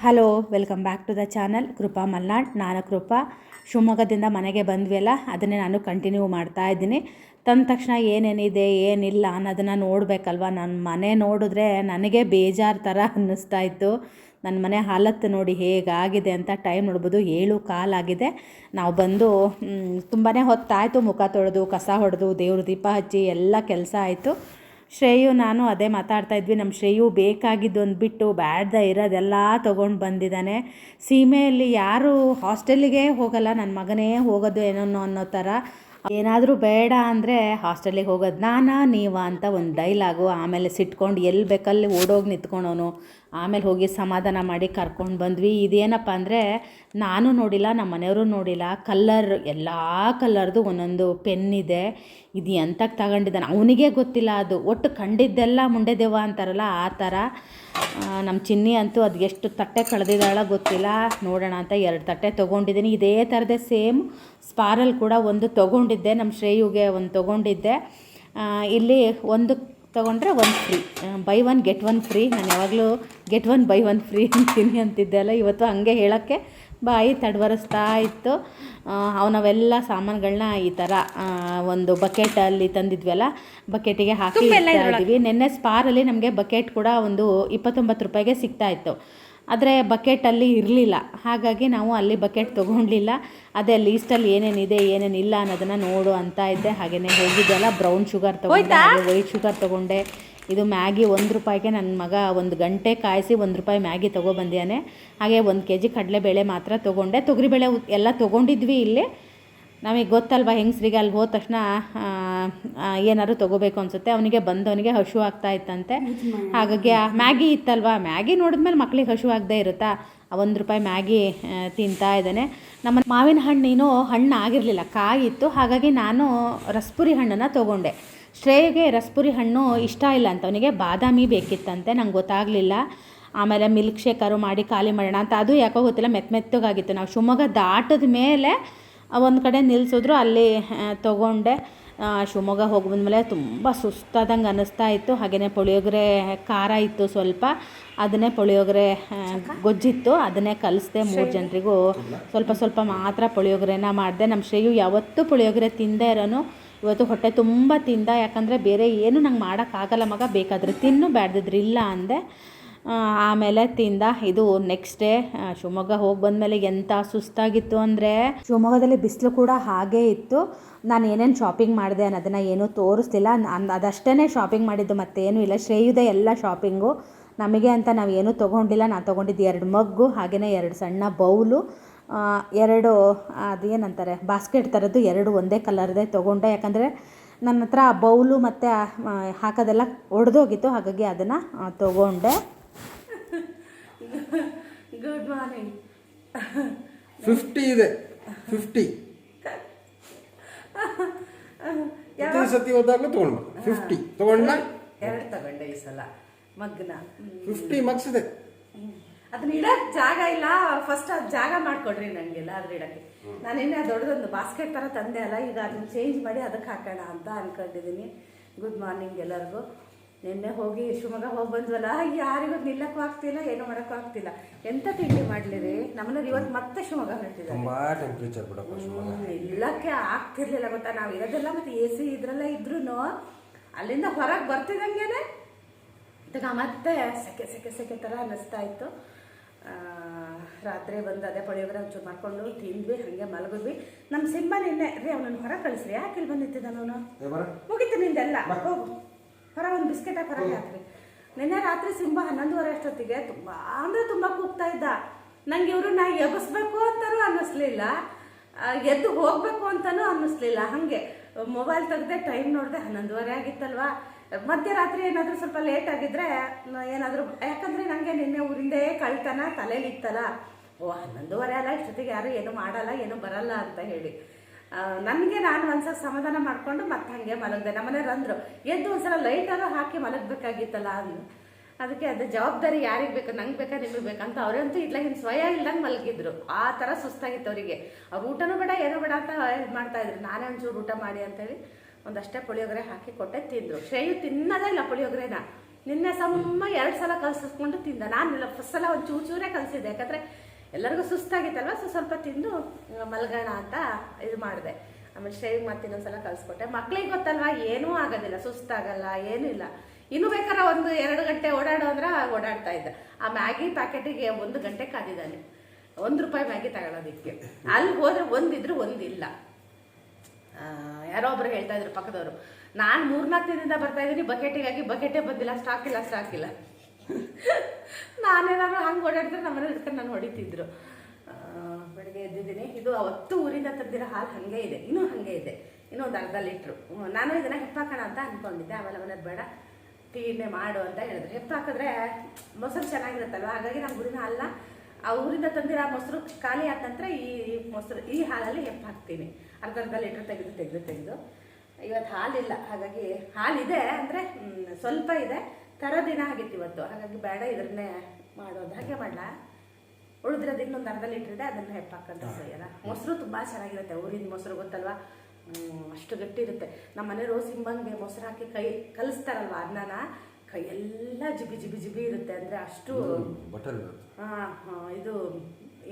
Hello, welcome back to the channel Krupa Malnad. ನಾನು ಕೃಪಾ. ಶಿವಮೊಗ್ಗದಿಂದ ಮನೆಗೆ ಬಂದ್ವಿ ಅದನ್ನೇ ನಾನು ಕಂಟಿನ್ಯೂ ಮಾಡ್ತಾ ಇದ್ದೀನಿ. ತಂದ ತಕ್ಷಣ ಏನೇನಿದೆ ಏನಿಲ್ಲ ಅನ್ನೋದನ್ನು ನೋಡಬೇಕಲ್ವ. ನನ್ನ ಮನೆ ನೋಡಿದ್ರೆ ನನಗೆ ಬೇಜಾರು ಥರ ಅನ್ನಿಸ್ತಾ ಇತ್ತು. ನನ್ನ ಮನೆ ಹಾಲತ್ತು ನೋಡಿ ಹೇಗಾಗಿದೆ ಅಂತ. ಟೈಮ್ ನೋಡ್ಬೋದು 7:15 ಆಗಿದೆ. ನಾವು ಬಂದು ತುಂಬಾ ಹೊತ್ತಾಯಿತು. ಮುಖ ತೊಳೆದು ಕಸ ಹೊಡೆದು ದೇವ್ರ ದೀಪ ಹಚ್ಚಿ ಎಲ್ಲ ಕೆಲಸ ಆಯಿತು. ಶ್ರೇಯು ನಾನು ಅದೇ ಮಾತಾಡ್ತಾ ಇದ್ವಿ. ನಮ್ಮ ಶ್ರೇಯು ಬೇಕಾಗಿದ್ದು ಒಂದು ಬಿಟ್ಟು ಬ್ಯಾಡ್ದ ಇರೋದೆಲ್ಲ ತೊಗೊಂಡು ಬಂದಿದ್ದಾನೆ. ಸೀಮೆಯಲ್ಲಿ ಯಾರು ಹಾಸ್ಟೆಲ್ಲಿಗೆ ಹೋಗಲ್ಲ, ನನ್ನ ಮಗನೇ ಹೋಗೋದು ಏನೋ ಅನ್ನೋ ಥರ. ಏನಾದರೂ ಬೇಡ ಅಂದರೆ ಹಾಸ್ಟೆಲಿಗೆ ಹೋಗೋದು ನೀವಾ ಅಂತ ಒಂದು ಡೈಲಾಗು. ಆಮೇಲೆ ಸಿಟ್ಕೊಂಡು ಎಲ್ಲಿ ಬೇಕಲ್ಲಿ ಓಡೋಗಿ ನಿಂತ್ಕೊಳೋನು. ಆಮೇಲೆ ಹೋಗಿ ಸಮಾಧಾನ ಮಾಡಿ ಕರ್ಕೊಂಡು ಬಂದ್ವಿ. ಇದೇನಪ್ಪ ಅಂದರೆ ನಾನು ನೋಡಿಲ್ಲ, ನಮ್ಮ ಮನೆಯವರು ನೋಡಿಲ್ಲ. ಎಲ್ಲ ಕಲ್ಲರ್ದು ಒಂದೊಂದು ಪೆನ್ ಇದೆ. ಇದು ಎಂತಕ್ಕೆ ತಗೊಂಡಿದ್ದಾನೆ ಅವನಿಗೆ ಗೊತ್ತಿಲ್ಲ. ಅದು ಒಟ್ಟು ಕಂಡಿದ್ದೆಲ್ಲ ಮುಂಡೆದೆವ್ವ ಅಂತಾರಲ್ಲ ಆ ಥರ. ನಮ್ಮ ಚಿನ್ನಿ ಅಂತೂ ಅದು ಎಷ್ಟು ತಟ್ಟೆ ಕಳೆದಿದ್ದಾಳ ಗೊತ್ತಿಲ್ಲ. ನೋಡೋಣ ಅಂತ 2 ತಟ್ಟೆ ತೊಗೊಂಡಿದ್ದೀನಿ. ಇದೇ ಥರದೇ ಸೇಮ್ ಸ್ಪಾರಲ್ ಕೂಡ ಒಂದು ತೊಗೊಂಡಿದ್ದೆ. ನಮ್ಮ ಶ್ರೇಯುಗೆ ಒಂದು ತೊಗೊಂಡಿದ್ದೆ. ಇಲ್ಲಿ ಒಂದು ತೊಗೊಂಡ್ರೆ 1 ಫ್ರೀ, ಬೈ 1 ಗೆಟ್ 1 ಫ್ರೀ. ನಾನು ಯಾವಾಗಲೂ ಗೆಟ್ 1 ಬೈ 1 ಫ್ರೀ ಅಂತೀನಿ ಅಂತಿದ್ದೆ ಅಲ್ಲ. ಇವತ್ತು ಹಂಗೆ ಹೇಳೋಕ್ಕೆ ಬಾಯಿ ತಡವರಿಸ್ತಾ ಇತ್ತು. ಅವನವೆಲ್ಲ ಸಾಮಾನುಗಳನ್ನ ಈ ಥರ ಒಂದು ಬಕೆಟಲ್ಲಿ ತಂದಿದ್ವಲ್ಲ, ಬಕೆಟಿಗೆ ಹಾಕಿ ಇದ್ದೀವಿ. ನಿನ್ನೆ ಸ್ಪಾರಲ್ಲಿ ನಮಗೆ ಬಕೆಟ್ ಕೂಡ ಒಂದು 29 ರೂಪಾಯಿಗೆ ಸಿಗ್ತಾಯಿತ್ತು. ಆದರೆ ಬಕೆಟಲ್ಲಿ ಇರಲಿಲ್ಲ. ಹಾಗಾಗಿ ನಾವು ಅಲ್ಲಿ ಬಕೆಟ್ ತೊಗೊಂಡಿಲ್ಲ. ಅದೇ ಲೀಸ್ಟಲ್ಲಿ ಏನೇನಿದೆ ಏನೇನಿಲ್ಲ ಅನ್ನೋದನ್ನು ನೋಡು ಅಂತ ಇದ್ದೆ. ಹಾಗೆಯೇ ಹೋಗಿದ್ದೆಲ್ಲ ಬ್ರೌನ್ ಶುಗರ್ ತೊಗೊಂಡೆ, ವೈಟ್ ಶುಗರ್ ತೊಗೊಂಡೆ. ಇದು ಮ್ಯಾಗಿ 1 ರೂಪಾಯಿಗೆ ನನ್ನ ಮಗ 1 ಗಂಟೆ ಕಾಯಿಸಿ 1 ರೂಪಾಯಿ ಮ್ಯಾಗಿ ತೊಗೊಬಂದಿಯಾನೆ. ಹಾಗೆ 1 kg ಕಡಲೆಬೇಳೆ ಮಾತ್ರ ತೊಗೊಂಡೆ. ತೊಗರಿಬೇಳೆ ಎಲ್ಲ ತೊಗೊಂಡಿದ್ವಿ ಇಲ್ಲಿ. ನಮಗೆ ಗೊತ್ತಲ್ವ ಹೆಂಗಸ್ರಿಗೆ ಅಲ್ಲಿ ಹೋದ ತಕ್ಷಣ ಏನಾದ್ರು ತೊಗೋಬೇಕು ಅನಿಸುತ್ತೆ. ಅವನಿಗೆ ಬಂದವನಿಗೆ ಹಶು ಆಗ್ತಾ ಇತ್ತಂತೆ. ಹಾಗಾಗಿ ಮ್ಯಾಗಿ ಇತ್ತಲ್ವ, ಮ್ಯಾಗಿ ನೋಡಿದ್ಮೇಲೆ ಮಕ್ಳಿಗೆ ಹಶು ಆಗದೆ ಇರುತ್ತಾ. 1 ರೂಪಾಯಿ ಮ್ಯಾಗಿ ತಿಂತಾ ಇದ್ದಾನೆ. ನಮ್ಮ ಮಾವಿನ ಹಣ್ಣಿನೂ ಹಣ್ಣು ಆಗಿರಲಿಲ್ಲ, ಕಾಯಿತ್ತು. ಹಾಗಾಗಿ ನಾನು ರಸಪುರಿ ಹಣ್ಣನ್ನು ತೊಗೊಂಡೆ. ಶ್ರೇಯಗೆ ರಸಪುರಿ ಹಣ್ಣು ಇಷ್ಟ ಇಲ್ಲ ಅಂತ, ಅವನಿಗೆ ಬಾದಾಮಿ ಬೇಕಿತ್ತಂತೆ. ನಂಗೆ ಗೊತ್ತಾಗಲಿಲ್ಲ. ಆಮೇಲೆ ಮಿಲ್ಕ್ ಶೇಕರು ಮಾಡಿ ಖಾಲಿ ಮಾಡೋಣ ಅಂತ. ಅದು ಯಾಕೋ ಗೊತ್ತಿಲ್ಲ, ಮೆತ್ತಗಾಗಿತ್ತು. ನಾವು ಶಿವಮೊಗ್ಗ ದಾಟಿದ ಮೇಲೆ ಒಂದು ಕಡೆ ನಿಲ್ಲಿಸಿದ್ರು, ಅಲ್ಲಿ ತೊಗೊಂಡೆ. ಶಿವಮೊಗ್ಗ ಹೋಗಿ ಬಂದಮೇಲೆ ತುಂಬ ಸುಸ್ತಾದಂಗೆ ಅನ್ನಿಸ್ತಾ ಇತ್ತು. ಹಾಗೆಯೇ ಪುಳಿಯೋಗರೆ ಖಾರ ಇತ್ತು ಸ್ವಲ್ಪ, ಅದನ್ನೇ ಪುಳಿಯೋಗರೆ ಗೊಜ್ಜಿತ್ತು, ಅದನ್ನೇ ಕಲಿಸ್ದೆ. 3 ಜನರಿಗೂ ಸ್ವಲ್ಪ ಸ್ವಲ್ಪ ಮಾತ್ರ ಪುಳಿಯೋಗರೆನ ಮಾಡಿದೆ. ನಮ್ಮ ಶ್ರೇಯು ಯಾವತ್ತೂ ಪುಳಿಯೋಗರೆ ತಿಂದೇ ಇರೋನು. ಇವತ್ತು ಹೊಟ್ಟೆ ತುಂಬ ತಿಂದ. ಯಾಕಂದರೆ ಬೇರೆ ಏನು ನಂಗೆ ಮಾಡೋಕ್ಕಾಗಲ್ಲ ಮಗ, ಬೇಕಾದರೆ ತಿನ್ನು, ಬ್ಯಾಡ್ದಿದ್ರೆ ಇಲ್ಲ ಅಂದೆ. ಆಮೇಲೆ ತಿಂದ. ಇದು ನೆಕ್ಸ್ಟ್ ಡೇ ಶಿವಮೊಗ್ಗ ಹೋಗಿ ಬಂದಮೇಲೆ ಎಂಥ ಸುಸ್ತಾಗಿತ್ತು ಅಂದರೆ, ಶಿವಮೊಗ್ಗದಲ್ಲಿ ಬಿಸಿಲು ಕೂಡ ಹಾಗೇ ಇತ್ತು. ನಾನು ಏನೇನು ಶಾಪಿಂಗ್ ಮಾಡಿದೆ ಅನ್ನೋದನ್ನು ಏನೂ ತೋರಿಸ್ತಿಲ್ಲ. ಅದಷ್ಟೇ ಶಾಪಿಂಗ್ ಮಾಡಿದ್ದು, ಮತ್ತೇನೂ ಇಲ್ಲ. ಶ್ರೇಯುದೆ ಎಲ್ಲ ಶಾಪಿಂಗು. ನಮಗೆ ಅಂತ ನಾವು ಏನೂ ತೊಗೊಂಡಿಲ್ಲ. ನಾನು ತೊಗೊಂಡಿದ್ದು 2 ಮಗ್ಗು, ಹಾಗೆಯೇ 2 ಸಣ್ಣ ಬೌಲು, 2 ಅದೇನಂತಾರೆ ಬಾಸ್ಕೆಟ್ ಥರದ್ದು 2 ಒಂದೇ ಕಲರ್ದೇ ತೊಗೊಂಡೆ. ಯಾಕಂದರೆ ನನ್ನ ಹತ್ರ ಬೌಲು ಮತ್ತು ಹಾಕೋದೆಲ್ಲ ಒಡೆದೋಗಿತ್ತು. ಹಾಗಾಗಿ ಅದನ್ನು ತೊಗೊಂಡೆ. Good morning. 50 ಇದೆ, 50 ಯಾವ ಸತಿ ಹೋದಾಗಲೂ ತೊಗೊಂಡು 50 ತೊಗೊಂಡ. 2 ತಗೊಂಡೆ ಈ ಸಲ ಮಗ್ನ. 50 ಮಗ್ಸ್ ಇದೆ. ಅದನ್ನ ಇಡಕ್ಕೆ ಜಾಗ ಇಲ್ಲ. ಫಸ್ಟ್ ಅದು ಜಾಗ ಮಾಡಿಕೊಡ್ರಿ ನನಗೆಲ್ಲ ಅದ್ರ ಇಡಕ್ಕೆ. ನಾನೇನೇ ದೊಡ್ಡದೊಂದು ಬಾಸ್ಕೆಟ್ ಥರ ತಂದೆ ಅಲ್ಲ, ಈಗ ಅದನ್ನ ಚೇಂಜ್ ಮಾಡಿ ಅದಕ್ಕೆ ಹಾಕೋಣ ಅಂತ ಅಂದ್ಕೊಂಡಿದ್ದೀನಿ. ಗುಡ್ ಮಾರ್ನಿಂಗ್ ಎಲ್ಲರಿಗೂ. ನಿನ್ನೆ ಹೋಗಿ ಶಿವಮೊಗ್ಗ ಹೋಗಿ ಬಂದ್ವಲ್ಲ, ಯಾರಿಗೂ ನಿಲ್ಲಕ್ಕೂ ಆಗ್ತಿಲ್ಲ, ಏನೂ ಮಾಡೋಕ್ಕೂ ಆಗ್ತಿಲ್ಲ. ಎಂಥ ತಿಂಡಿ ಮಾಡಲಿರಿ ನಮ್ಮನೇಲಿ. ಇವತ್ತು ಮತ್ತೆ ಶಿವಮೊಗ್ಗ ಹೊರಟಿದ್ದಾರೆ. ತುಂಬಾ ಟೆಂಪ್ರೇಚರ್ ಬಿಡಪ್ಪ ಶಿವಮೊಗ್ಗ. ನಿಲ್ಲಕ್ಕೆ ಆಗ್ತಿರ್ಲಿಲ್ಲ ಗೊತ್ತಾ. ನಾವು ಇರೋದೆಲ್ಲ ಮತ್ತು AC ಇದ್ರಲ್ಲ ಇದ್ರೂ ಅಲ್ಲಿಂದ ಹೊರಗೆ ಬರ್ತಿದ್ದಂಗೆನೆ ಮತ್ತೆ ಸೆಕೆ ಸೆಕೆ ಸೆಕೆ ಥರ ಅನ್ನಿಸ್ತಾ ಇತ್ತು. ರಾತ್ರಿ ಬಂದು ಅದೇ ಪುಳಿಯೋಗರೆ ಒಂಚೂರು ಮಾಡ್ಕೊಂಡು ತಿಂದ್ವಿ, ಹಾಗೆ ಮಲಗಿದ್ವಿ. ನಮ್ಮ ಸಿಂಹ ನಿನ್ನೆ ರೀ ಅವನನ್ನು ಹೊರಗೆ ಕಳಿಸ್ರಿ, ಯಾಕೆ ಇಲ್ಲಿ ಬಂದಿತ್ತಿದ್ದಾನು ಅವನು. ಮುಗಿತು ನಿಂದೆಲ್ಲ, ಹೋಗು ಹೊರ ಒಂದು ಬಿಸ್ಕೆಟ್ ಹಾಕಿ ಹೊರಗೆ ಹಾಕ್ರಿ. ನಿನ್ನೆ ರಾತ್ರಿ ಸಿಂಹ 11:30 ಅಷ್ಟೊತ್ತಿಗೆ ತುಂಬ ಅಂದರೆ ತುಂಬ ಕೂಗ್ತಾ ಇದ್ದ. ನಂಗೆ ಇವರು ನಾ ಎಬ್ಬಿಸ್ಬೇಕು ಅಂತಲೂ ಅನ್ನಿಸ್ಲಿಲ್ಲ, ಎದ್ದು ಹೋಗಬೇಕು ಅಂತಲೂ ಅನ್ನಿಸ್ಲಿಲ್ಲ. ಹಾಗೆ ಮೊಬೈಲ್ ತೆಗೆದೆ, ಟೈಮ್ ನೋಡಿದೆ 11:30 ಆಗಿತ್ತಲ್ವ. ಮಧ್ಯರಾತ್ರಿ ಏನಾದರೂ ಸ್ವಲ್ಪ ಲೇಟ್ ಆಗಿದ್ರೆ ಏನಾದರೂ, ಯಾಕಂದರೆ ನನಗೆ ನಿನ್ನೆ ಊರಿಂದೇ ಕಳ್ತನ ತಲೆಯಲ್ಲಿ ಇತ್ತಲ್ಲ. 11:30 ಅಲ್ಲ, ಇಷ್ಟೊತ್ತಿಗೆ ಯಾರು ಏನೂ ಮಾಡಲ್ಲ, ಏನೂ ಬರಲ್ಲ ಅಂತ ಹೇಳಿ ನನಗೆ ನಾನು ಒಂದ್ಸಲ ಸಮಾಧಾನ ಮಾಡಿಕೊಂಡು ಮತ್ತೆ ಹಾಗೆ ಮಲಗಿದೆ. ನಮ್ಮನೆಯವ್ರು ಅಂದರು, ಎದ್ದು ಒಂದ್ಸಲ ಲೈಟರು ಹಾಕಿ ಮಲಗಬೇಕಾಗಿತ್ತಲ್ಲ ಅಂದು. ಅದಕ್ಕೆ ಅದು ಜವಾಬ್ದಾರಿ ಯಾರಿಗೆ ಬೇಕು, ನಂಗೆ ಬೇಕಾ ನಿಮಗೆ ಬೇಕಂತ ಅವರಂತೂ ಇಟ್ಲಾಗಿನ ಸ್ವಯ ಇಲ್ದಂಗೆ ಮಲಗಿದ್ರು. ಆ ಥರ ಸುಸ್ತಾಗಿತ್ತು ಅವರಿಗೆ. ಅವ್ರು ಊಟನೂ ಬೇಡ ಏನೂ ಬೇಡ ಅಂತ ಇದು ಮಾಡ್ತಾಯಿದ್ರು. ನಾನೇ ಒಂಚೂರು ಊಟ ಮಾಡಿ ಅಂತೇಳಿ ಒಂದಷ್ಟೇ ಪುಳಿಯೋಗರೆ ಹಾಕಿ ಕೊಟ್ಟೆ, ತಿಂದರು. ಶ್ರೇಯು ತಿನ್ನೋದೇ ಇಲ್ಲ ಪುಳಿಯೋಗರೆನ. ನಿನ್ನೆ ಸಮ್ಮ 2 ಸಲ ಕಲಸಿಸ್ಕೊಂಡು ತಿಂದ. ನಾನು ಫಸ್ಟ್ ಸಲ ಒಂದು ಚೂರೇ ಕಲಿಸಿದ್ದೆ, ಯಾಕಂದರೆ ಎಲ್ಲರಿಗೂ ಸುಸ್ತಾಗಿತ್ತಲ್ವ, ಸ್ವಲ್ಪ ತಿಂದು ಮಲ್ಗೋಣ ಅಂತ ಇದು ಮಾಡಿದೆ. ಆಮೇಲೆ ಶೇವಿಂಗ್ ಮತ್ತೆ ಇನ್ನೊಂದ್ಸಲ ಕಲಿಸ್ಕೊಟ್ಟೆ. ಮಕ್ಳಿಗೆ ಗೊತ್ತಲ್ವ, ಏನೂ ಆಗೋದಿಲ್ಲ, ಸುಸ್ತಾಗಲ್ಲ, ಏನೂ ಇಲ್ಲ. ಇನ್ನೂ ಬೇಕಾದ್ರೆ 1-2 ಗಂಟೆ ಓಡಾಡೋ ಅಂದ್ರೆ ಓಡಾಡ್ತಾ ಇದ್ದ. ಆ ಮ್ಯಾಗಿ ಪ್ಯಾಕೆಟಿಗೆ 1 ಗಂಟೆ ಕಾದಿದ್ದಾನೆ. ₹1 ಮ್ಯಾಗಿ ತಗೊಳ್ಳೋದಕ್ಕೆ. ಅಲ್ಲಿ ಹೋದ್ರೆ ಒಂದಿದ್ರು ಒಂದಿಲ್ಲ. ಯಾರೋ ಒಬ್ರು ಹೇಳ್ತಾ ಇದ್ರು ಪಕ್ಕದವರು, ನಾನು 3-4 ದಿನದಿಂದ ಬರ್ತಾ ಇದ್ದೀನಿ, ಬಕೆಟೇ ಬಂದಿಲ್ಲ, ಸ್ಟಾಕ್ ಇಲ್ಲ. ನಾನೇನಾದ್ರು ಹಂಗೆ ಓಡಾಡಿದ್ರೆ ನಮ್ಮನೆ ಹಿಡ್ಕೊಂಡು ನಾನು ಹೊಡಿತಿದ್ರು. ಬೆಳಗ್ಗೆ ಎದ್ದಿದ್ದೀನಿ. ಇದು ಅವತ್ತು ಊರಿಂದ ತಂದಿರೋ ಹಾಲು ಹಾಗೆ ಇದೆ, ಇನ್ನೂ ಹಾಗೆ ಇದೆ, ಇನ್ನೂ ಒಂದು ಅರ್ಧ ಲೀಟ್ರು. ನಾನು ಇದನ್ನು ಹೆಪ್ಪಾಕೋಣ ಅಂತ ಅಂದ್ಕೊಂಡಿದ್ದೆ. ಆಮೇಲೆ ಅವನದು ಬೇಡ, ಟೀನೇ ಮಾಡು ಅಂತ ಹೇಳಿದ್ರು. ಹೆಪ್ಪಾಕಿದ್ರೆ ಮೊಸರು ಚೆನ್ನಾಗಿರುತ್ತಲ್ವ, ಹಾಗಾಗಿ ನಮ್ಮ ಊರಿನ ಹಾಲನ್ನ ಆ ಊರಿಂದ ತಂದಿರೋ ಮೊಸರು ಖಾಲಿ ಆದ ನಂತರ ಈ ಹಾಲಲ್ಲಿ ಹಾಕ್ತೀನಿ. ಅರ್ಧ ಲೀಟ್ರ್ ತೆಗೆದು ಇವತ್ತು ಹಾಲಿಲ್ಲ, ಹಾಗಾಗಿ ಹಾಲಿದೆ ಅಂದರೆ ಸ್ವಲ್ಪ ಇದೆ, ದಿನ ಆಗಿತ್ತು ಇವತ್ತು. ಹಾಗಾಗಿ ಬೇಡ, ಇದನ್ನೇ ಮಾಡೋದು. ಹಾಗೆ ಮಾಡಲಾ, ಉಳಿದಿರೋದು ಇನ್ನೊಂದು ಅರ್ಧ ಲೀಟ್ರ್ ಇದೆ, ಅದನ್ನು ಹೆಪ್ಪಾಕಂತ ಸರಿಯಲ್ಲ. ಮೊಸರು ತುಂಬ ಚೆನ್ನಾಗಿರುತ್ತೆ, ಊರಿನ ಮೊಸರು ಗೊತ್ತಲ್ವ, ಅಷ್ಟು ಗಟ್ಟಿ ಇರುತ್ತೆ. ನಮ್ಮ ಮನೆಯವರು ಸಿಂಬಂಗೆ ಮೊಸರು ಹಾಕಿ ಕಲಿಸ್ತಾರಲ್ವ ಅನ್ನನ, ಕೈಯೆಲ್ಲ ಜಿಬಿ ಇರುತ್ತೆ. ಅಂದರೆ ಅಷ್ಟು ಇದು